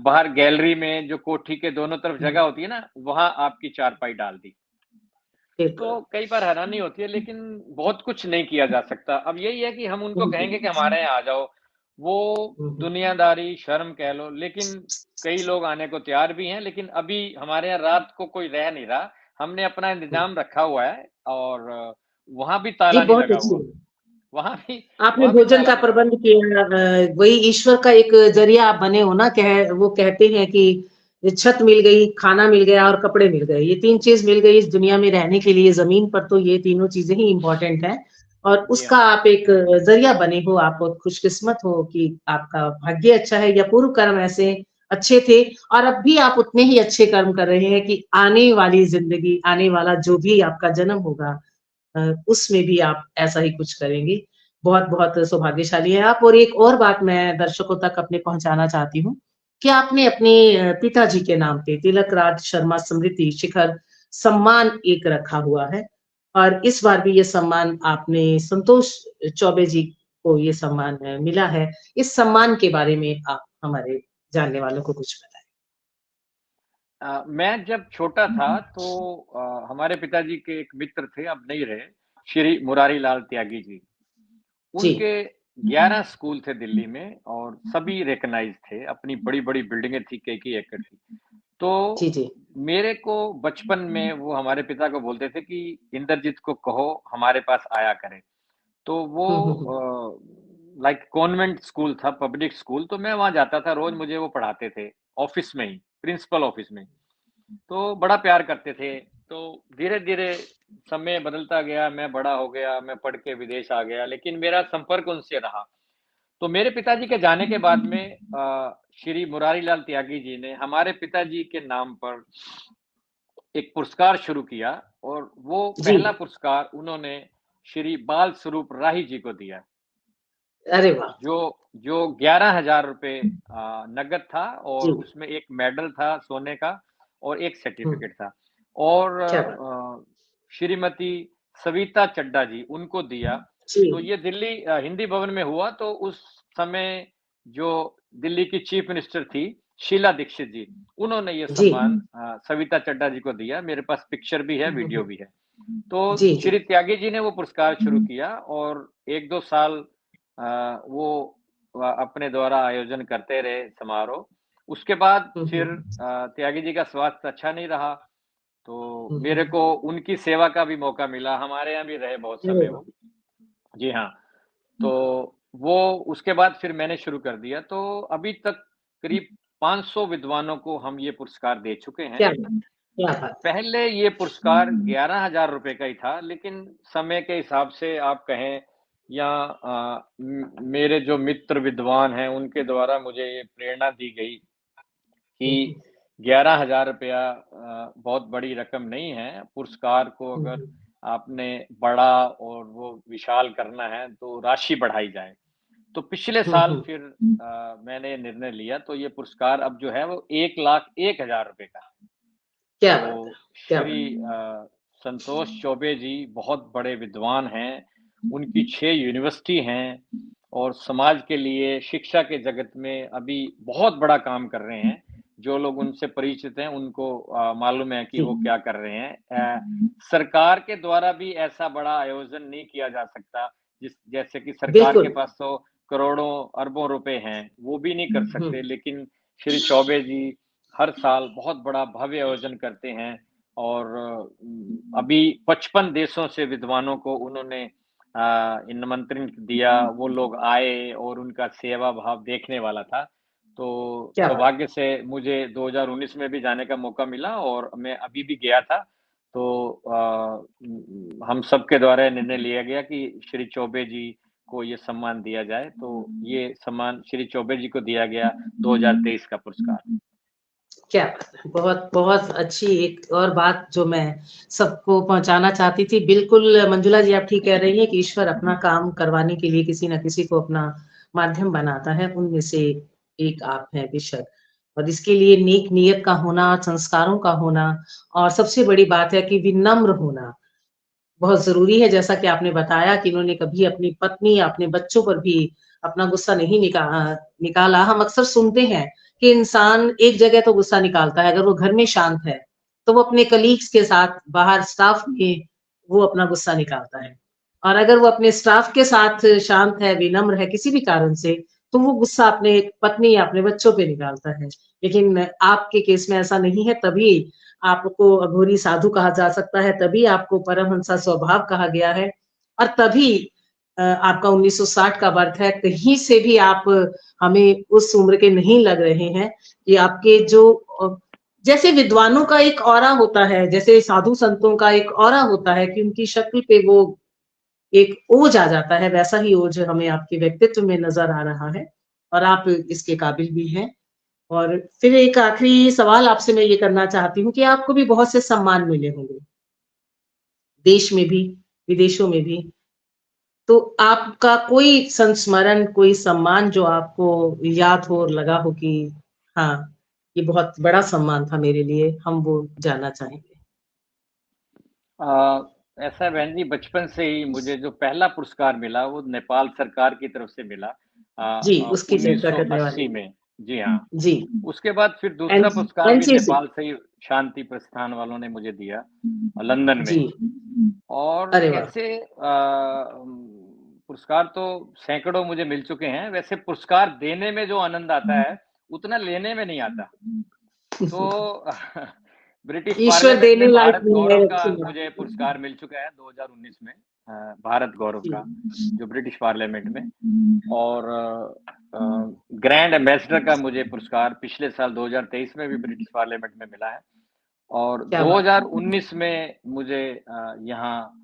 बाहर गैलरी में, जो कोठी के दोनों तरफ जगह हम्म। होती है ना, वहाँ आपकी चारपाई डाल दी। तो बिल्कुल। कई बार हैरानी होती है, लेकिन बहुत कुछ नहीं किया जा सकता। अब यही है कि हम उनको कहेंगे कि हम्म। हमारे यहाँ आ जाओ, वो हम्म। दुनियादारी, शर्म कह लो, लेकिन कई लोग आने को तैयार भी हैं, लेकिन अभी हमारे यहाँ रात को कोई रह नहीं रहा। हमने अपना इंतज़ाम रखा हुआ है और वहाँ भी जी, ताला नहीं बहुत लगा अच्छी हुआ। बात। वहाँ भी आपने वहाँ भी भोजन ताला का नहीं लगा प्रबंध हुआ। किया, वही ईश्वर का एक जरिया आप बने हो ना। वो कहते हैं कि छत मिल गई, खाना मिल गया और कपड़े मिल गए। ये तीन चीज मिल गई इस दुनिया में रहने के लिए जमीन पर, तो ये तीनों चीजें ही इंपॉर्टेंट हैं। और जी उसका हाँ, आप एक जरिया बने हो। आप बहुत खुशकिस्मत हो कि आपका भाग्य अच्छा है या पूर्व कर्म ऐसे अच्छे थे। और अब भी आप उतने ही अच्छे कर्म कर रहे हैं कि आने वाली जिंदगी, आने वाला जो भी आपका जन्म होगा, उसमें भी आप ऐसा ही कुछ करेंगे। बहुत-बहुत सौभाग्यशाली हैं आप। और एक और बात मैं दर्शकों तक अपने पहुँचाना चाहती हूँ, कि आपने अपने पिताजी के नाम पे तिलक राज शर्मा स्मृति शिखर सम्मान एक रखा हुआ है। और इस बार भी ये सम्मान आपने संतोष चौबे जी को ये सम्मान मिला है। इस सम्मान के बारे में आप हमारे जानने वालों को कुछ बताएँ? मैं जब छोटा था तो हमारे पिताजी के एक मित्र थे, अब नहीं रहे, श्री मुरारी लाल त्यागी जी। जी। उनके 11 स्कूल थे दिल्ली में और सभी रिकॉग्नाइज़ थे, अपनी बड़ी-बड़ी बिल्डिंगें थी, कई-कई एकड़ की। तो जी, जी। मेरे को बचपन में वो हमारे पिता को बोलते थे कि इंद्रजीत को कहो हमारे पास आया करे। तो वो हुँ, हुँ, हुँ। लाइक कॉन्वेंट स्कूल था, पब्लिक स्कूल, तो मैं वहाँ जाता था, रोज़ मुझे वो पढ़ाते थे, ऑफ़िस में ही, प्रिंसिपल ऑफ़िस में। तो बड़ा प्यार करते थे। तो धीरे-धीरे समय बदलता गया, मैं बड़ा हो गया, मैं पढ़ के विदेश आ गया, लेकिन मेरा संपर्क उनसे रहा। तो मेरे पिताजी के जाने के बाद में श्री मुरारी लाल त्यागी जी ने हमारे पिताजी के नाम पर एक पुरस्कार शुरू किया और वो जी। पहला पुरस्कार उन्होंने श्री बाल स्वरूप राही जी को दिया। अरे वाह! जो जो 11,000 रुपए नकद था जी। और उसमें एक मेडल था सोने का और एक हुँ, सर्टिफिकेट था और क्या बात! श्रीमती सविता चड्ढा जी उनको दिया। तो जी। ये दिल्ली हिंदी भवन में हुआ। तो उस समय जो दिल्ली की चीफ मिनिस्टर थी शीला दीक्षित जी, उन्होंने ये जी। सम्मान सविता चड्ढा जी को दिया। मेरे पास पिक्चर भी है, हुँ, हुँ, वीडियो हुँ। भी है। तो जी, जी। श्री त्यागी जी ने वो पुरस्कार शुरू किया और 1-2 साल वो अपने द्वारा आयोजन करते रहे समारोह। उसके बाद हुँ, फिर हुँ। त्यागी जी का स्वास्थ्य अच्छा नहीं रहा, तो हुँ, मेरे हुँ। को उनकी सेवा का भी मौका मिला। हमारे यहाँ भी रहे बहुत अरे समय वाह! वो। जी हाँ, तो वो उसके बाद फिर मैंने शुरू कर दिया। तो अभी तक करीब 500 विद्वानों को हम ये पुरस्कार दे चुके हैं। क्या बात! क्या बात है! पहले ये पुरस्कार 11,000 रुपए का ही था, लेकिन समय के हिसाब से आप कहें या मेरे जो मित्र विद्वान हैं, उनके द्वारा मुझे ये प्रेरणा दी गई हुँ, कि हुँ। 11,000 रुपया बहुत बड़ी रकम नहीं है। पुरस्कार को हुँ, अगर हुँ। आपने बड़ा और वो विशाल करना है, तो राशि बढ़ाई जाए। तो पिछले हुँ, साल हुँ। फिर मैंने निर्णय लिया, तो ये पुरस्कार अब जो है वो 1,01,000 रुपए का है। क्या बात है! तो क्या श्री बात संतोष चौबे जी बहुत बड़े विद्वान हैं, उनकी 6 यूनिवर्सिटी हैं और समाज के लिए शिक्षा के जगत में अभी बहुत बड़ा काम कर रहे हैं। जो लोग उनसे परिचित हैं उनको मालूम है कि जी। वो क्या कर रहे हैं। सरकार के द्वारा भी ऐसा बड़ा आयोजन नहीं किया जा सकता, जैसे कि सरकार के बिल्कुल। पास तो करोड़ों, अरबों रुपए हैं, वो भी नहीं कर हुँ। सकते। लेकिन श्री चौबे जी हर साल बहुत बड़ा भव्य आयोजन करते हैं और अभी 55 देशों से विद्वानों को उन्होंने निमंत्रण दिया, वो लोग आए और उनका सेवा भाव देखने वाला था। तो क्या बात। सौभाग्य से मुझे 2019 में भी जाने का मौका मिला और मैं अभी भी गया था। तो हम सबके द्वारा निर्णय लिया गया कि श्री चौबे जी को ये सम्मान दिया जाए। तो ये सम्मान श्री चौबे जी को दिया गया 2023 का पुरस्कार। क्या बात है! बहुत, बहुत अच्छी एक और बात जो मैं सबको पहुँचाना चाहती थी। बिल्कुल मंजुला जी आप ठीक कह रही हैं कि ईश्वर अपना काम करवाने के लिए किसी न किसी को अपना माध्यम बनाता है, उनमें से एक आप हैं बेशक। और इसके लिए नेक नियत का होना, संस्कारों का होना और सबसे बड़ी बात है कि विनम्र होना बहुत ज़रूरी है। जैसा कि आपने बताया कि इन्होंने कभी अपनी पत्नी या अपने बच्चों पर भी अपना गुस्सा नहीं निकाला। हम अक्सर सुनते हैं कि इंसान एक जगह तो गुस्सा निकालता है, अगर वो घर में शांत है, तो वो अपने कलीग्स के साथ बाहर स्टाफ में वो अपना गुस्सा निकालता है। और अगर वो अपने स्टाफ के साथ शांत है, विनम्र है किसी भी कारण से, तो वो गुस्सा अपने पत्नी या अपने बच्चों पे निकालता है। लेकिन आपके केस में ऐसा नहीं है, तभी आपको अघोरी साधु कहा जा सकता है, तभी आपको परमहंसा स्वभाव कहा गया है और तभी आपका 1960 का बर्थ है। कहीं से भी आप हमें उस उम्र के नहीं लग रहे हैं कि आपके जो जैसे विद्वानों का एक ऑरा होता है, जैसे साधु संतों का एक ऑरा होता है कि उनकी शक्ल पे वो एक ओज आ जाता है, वैसा ही ओज हमें आपके व्यक्तित्व में नज़र आ रहा है और आप इसके काबिल भी हैं। और फिर एक आखिरी सवाल आपसे मैं ये करना चाहती हूँ कि आपको भी बहुत से सम्मान मिले होंगे, देश में भी, विदेशों में भी। तो आपका कोई संस्मरण, कोई सम्मान जो आपको याद हो और लगा हो कि हाँ, ये बहुत बड़ा सम्मान था मेरे लिए, हम वो जानना चाहेंगे? ऐसा है बहन जी, बचपन से ही मुझे जो पहला पुरस्कार मिला वो नेपाल सरकार की तरफ से मिला जी, उसकी चर्चा करने वाली 1980 हूँ। में। जी हाँ। जी, उसके बाद फिर दूसरा पुरस्कार भी एनसीसी नेपाल से ही शांति प्रस्थान वालों ने मुझे दिया, लंदन जी, में। और अरे वाह! ऐसे पुरस्कार तो सैकड़ों मुझे मिल चुके हैं। वैसे पुरस्कार देने में जो आनंद आता है, उतना लेने में नहीं आता। तो ब्रिटिश ईश्वर पार्लियामेंट देने में लायक भारत नहीं है गौरव का अच्छी बात मुझे है। पुरस्कार मिल चुका है 2019 में, भारत गौरव जी, का, जो ब्रिटिश पार्लियामेंट में। और ग्रैंड एम्बेसडर का मुझे पुरस्कार पिछले साल 2023 में भी ब्रिटिश पार्लियामेंट में मिला है। और क्या बात है! 2019 में मुझे यहाँ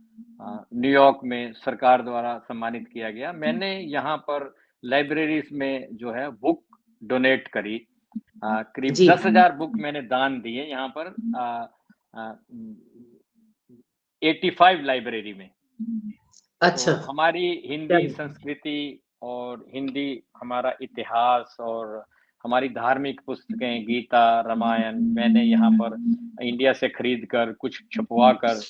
न्यूयॉर्क में सरकार द्वारा सम्मानित किया गया। मैंने यहाँ पर लाइब्रेरीज में जो है बुक डोनेट करी। करीब जी, 10,000 बुक मैंने दान दिए यहाँ पर 85 लाइब्रेरी में। तो अच्छा, हमारी क्या हिंदी बात है! संस्कृति और हिंदी हमारा इतिहास और हमारी धार्मिक पुस्तकें गीता, रामायण मैंने यहाँ पर इंडिया से खरीद कर कुछ छपवा कर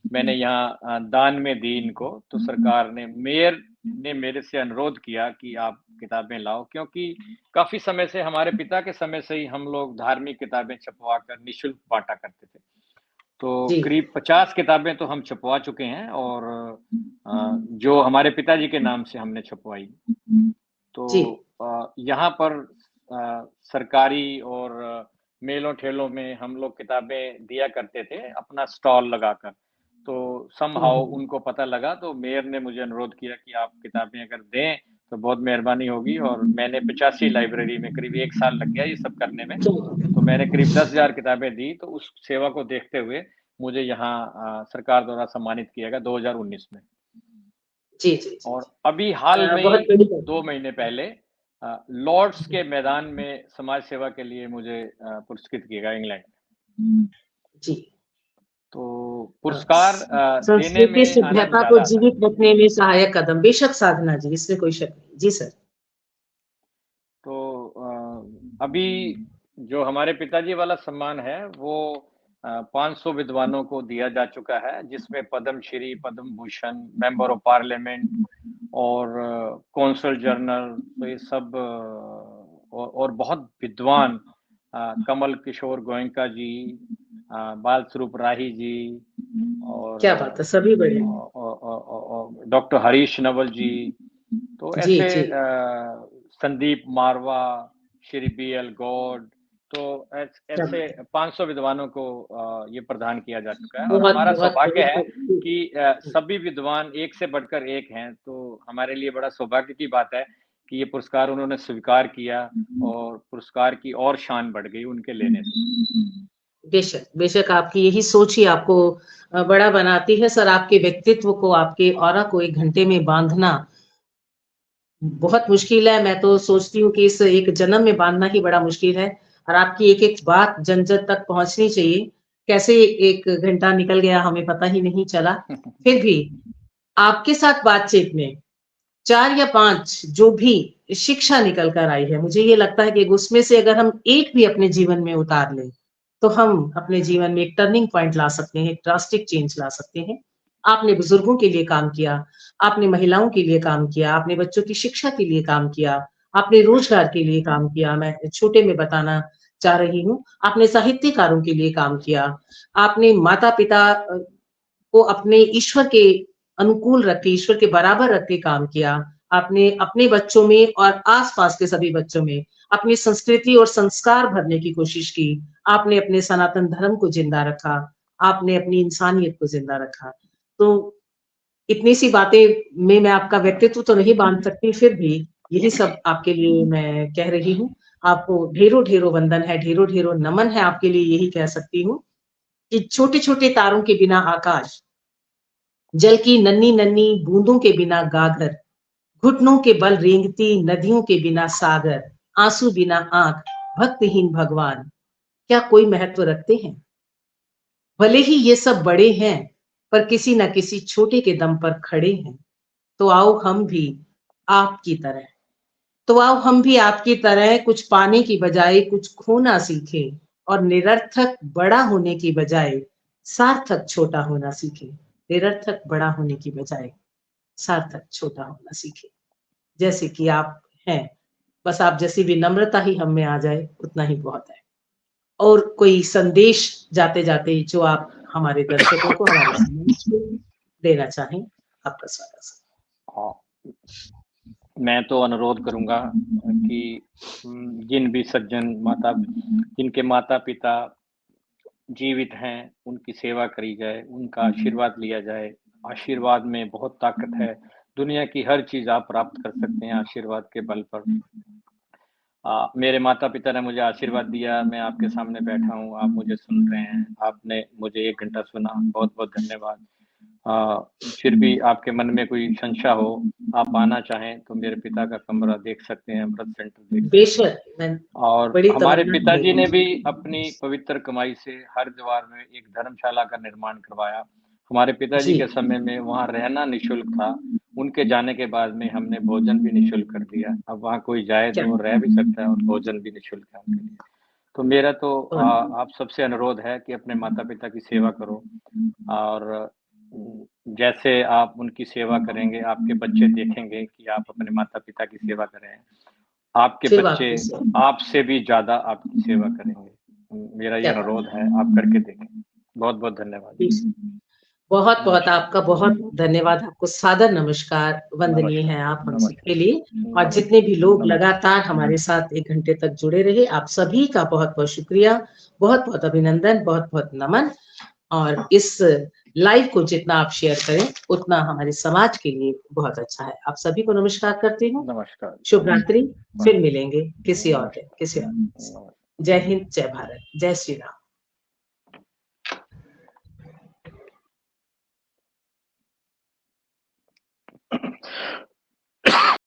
मैंने यहाँ दान में दी इनको। तो सरकार ने मेयर ने मेरे से अनुरोध किया कि आप किताबें लाओ, क्योंकि काफी समय से हमारे पिता के समय से ही हम लोग धार्मिक किताबें छपवा कर निःशुल्क बांटा करते थे। तो जी, करीब 50 किताबें तो हम छपवा चुके हैं और जो हमारे पिताजी के नाम से हमने छपवाई। तो जी, यहाँ पर सरकारी और मेलों ठेलों में हम लोग किताबें दिया करते थे अपना स्टॉल लगाकर। तो हुँ, समहाउ हुँ। उनको पता लगा, तो मेयर ने मुझे अनुरोध किया कि आप किताबें अगर दें तो बहुत मेहरबानी होगी। और मैंने 85 लाइब्रेरी में करीब 1 साल लग गया ये सब करने में। तो मैंने करीब 10,000 किताबें दी। तो उस सेवा को देखते हुए मुझे यहाँ सरकार द्वारा सम्मानित किया गया 2019 में। जी, जी, जी, और जी। अभी हाल में बहुत ही बड़ी बात 2 महीने पहले लॉर्ड्स के मैदान में समाज सेवा के लिए मुझे पुरस्कृत किया गया इंग्लैंड में। जी। तो अ, पुरस्कार देने संस्कृति में आनंद सभ्यता को ज़्यादा आता है। जीवित रखने में सहायक कदम, बेशक साधना जी, इसमें कोई शक नहीं। जी सर। तो अभी जो हमारे पिताजी वाला सम्मान है वो 500 विद्वानों को दिया जा चुका है, जिसमें Padmashri, Padma Bhushan, member of parliament और कौंसल जनरल, तो ये सब और बहुत विद्वान कमल किशोर गोयनका जी, बाल स्वरूप राही जी और क्या बात है, सभी बड़े। डॉक्टर हरीश नवल जी। तो जी, ऐसे जी। संदीप मारवा, श्री बी एल गौड, तो ऐसे 500 विद्वानों को ये प्रदान किया जा चुका है और बहुत हमारा बहुत सौभाग्य है बहुत कि सभी विद्वान एक से बढ़कर एक हैं, तो हमारे लिए बड़ा सौभाग्य की बात है कि ये पुरस्कार उन्होंने स्वीकार किया और पुरस्कार की और शान बढ़ गई उनके लेने से। बेशक, बेशक आपकी यही सोच ही आपको बड़ा बनाती है सर, आपके व्यक्तित्व को, आपके ऑरा को 1 घंटे में बाँधना बहुत मुश्किल है। मैं तो सोचती हूँ कि इस एक जन्म में बाँधना ही बड़ा मुश्किल है और आपकी एक-एक बात जन-जन तक पहुँचनी चाहिए। कैसे 1 घंटा निकल गया हमें पता ही नहीं चला। फिर भी आपके साथ बातचीत में 4 या 5 जो भी शिक्षा निकल कर आई है, मुझे ये लगता है कि उसमें से अगर हम एक भी अपने जीवन में उतार लें, तो हम अपने जीवन में एक टर्निंग पॉइंट ला सकते हैं, एक ड्रास्टिक चेंज ला सकते हैं। आपने बुजुर्गों के लिए काम किया, आपने महिलाओं के लिए काम किया, आपने बच्चों की शिक्षा के लिए काम किया, आपने रोजगार के लिए काम किया, मैं छोटे में बताना चाह रही हूँ। आपने साहित्यकारों के लिए काम किया, आपने माता-पिता को अपने ईश्वर के अनुकूल रख के, ईश्वर के बराबर रख के काम किया। आपने अपने बच्चों में और आस-पास के सभी बच्चों में अपनी संस्कृति और संस्कार भरने की कोशिश की। आपने अपने सनातन धर्म को ज़िंदा रखा, आपने अपनी इंसानियत को ज़िंदा रखा। तो इतनी सी बातें में मैं आपका व्यक्तित्व तो नहीं बाँध सकती, फिर भी यही सब आपके लिए मैं कह रही हूँ। आपको ढेरों-ढेरों वंदन है, ढेरों-ढेरों नमन है आपके लिए यही कह सकती हूँ, कि छोटे-छोटे तारों के बिना आकाश, जल की नन्ही-नन्ही बूंदों के बिना गागर, घुटनों के बल रेंगती नदियों के बिना सागर, आँसू बिना आँख, भक्तिहीन भगवान, क्या कोई महत्व रखते हैं? भले ही ये सब बड़े हैं, पर किसी न किसी छोटे के दम पर खड़े हैं। तो आओ हम भी आपकी तरह तो आओ हम भी आपकी तरह कुछ पाने की बजाय कुछ खोना सीखें और निरर्थक बड़ा होने की बजाय सार्थक छोटा होना सीखें। निरर्थक बड़ा होने की बजाय सार्थक छोटा होना सीखें। जैसे कि आप हैं, बस आप जैसी विनम्रता ही हम में आ जाए, उतना ही बहुत है। और कोई संदेश जाते-जाते जो आप हमारे दर्शकों को, हमारे समाज को देना चाहें, आपका स्वागत है। हाँ, मैं तो अनुरोध करूँगा कि जिन भी सज्जन जिनके माता-पिता जीवित हैं, उनकी सेवा करी जाए, उनका आशीर्वाद लिया जाए। आशीर्वाद में बहुत ताकत है। दुनिया की हर चीज़ आप प्राप्त कर सकते हैं आशीर्वाद के बल पर। मेरे माता-पिता ने मुझे आशीर्वाद दिया, मैं आपके सामने बैठा हूँ, आप मुझे सुन रहे हैं, आपने मुझे 1 घंटा सुना, बहुत-बहुत धन्यवाद। फिर भी आपके मन में कोई शंका हो, आप आना चाहें तो मेरे पिता का कमरा देख सकते हैं, अमृत सेंटर देख सकते हैं। बेशक, मैं और बड़ी हमारे तमन्ना है पिताजी मेरी। ने भी अपनी पवित्र कमाई से हरिद्वार में एक धर्मशाला का निर्माण करवाया। हमारे पिताजी जी, के समय में वहाँ रहना निःशुल्क था। उनके जाने के बाद में हमने भोजन भी निःशुल्क कर दिया। अब वहाँ कोई जाए क्या तो वो रह भी सकता है और भोजन भी निःशुल्क है उनके लिए। तो मेरा तो और आप सबसे अनुरोध है कि अपने माता-पिता की सेवा करो और जैसे आप उनकी सेवा करेंगे, आपके बच्चे देखेंगे कि आप अपने माता-पिता की सेवा कर रहे हैं। आपके फिर बच्चे वापस से आपसे भी ज़्यादा आपकी सेवा करेंगे। मेरा ये क्या बात अनुरोध है, आप करके देखें। बहुत-बहुत धन्यवाद। है। बहुत-बहुत नमस्कार, आपका बहुत धन्यवाद, आपको सादर नमस्कार, वंदनीय नमस्कार, हैं आप हम सबके नमस्कार, लिए और जितने भी नमस्कार, लोग नमस्कार। लगातार हमारे साथ 1 घंटे तक जुड़े रहे, आप सभी का बहुत-बहुत शुक्रिया, बहुत-बहुत अभिनंदन, बहुत-बहुत नमन और इस लाइव को जितना आप शेयर करें, उतना हमारे समाज के लिए बहुत अच्छा है। आप सभी को नमस्कार करती हूँ, नमस्कार, शुभ नमस्कार, रात्रि, फिर मिलेंगे किसी और दिन, नमस्कार, किसी और दिन। नमस्कार। जय हिंद, जय भारत, जय श्री राम।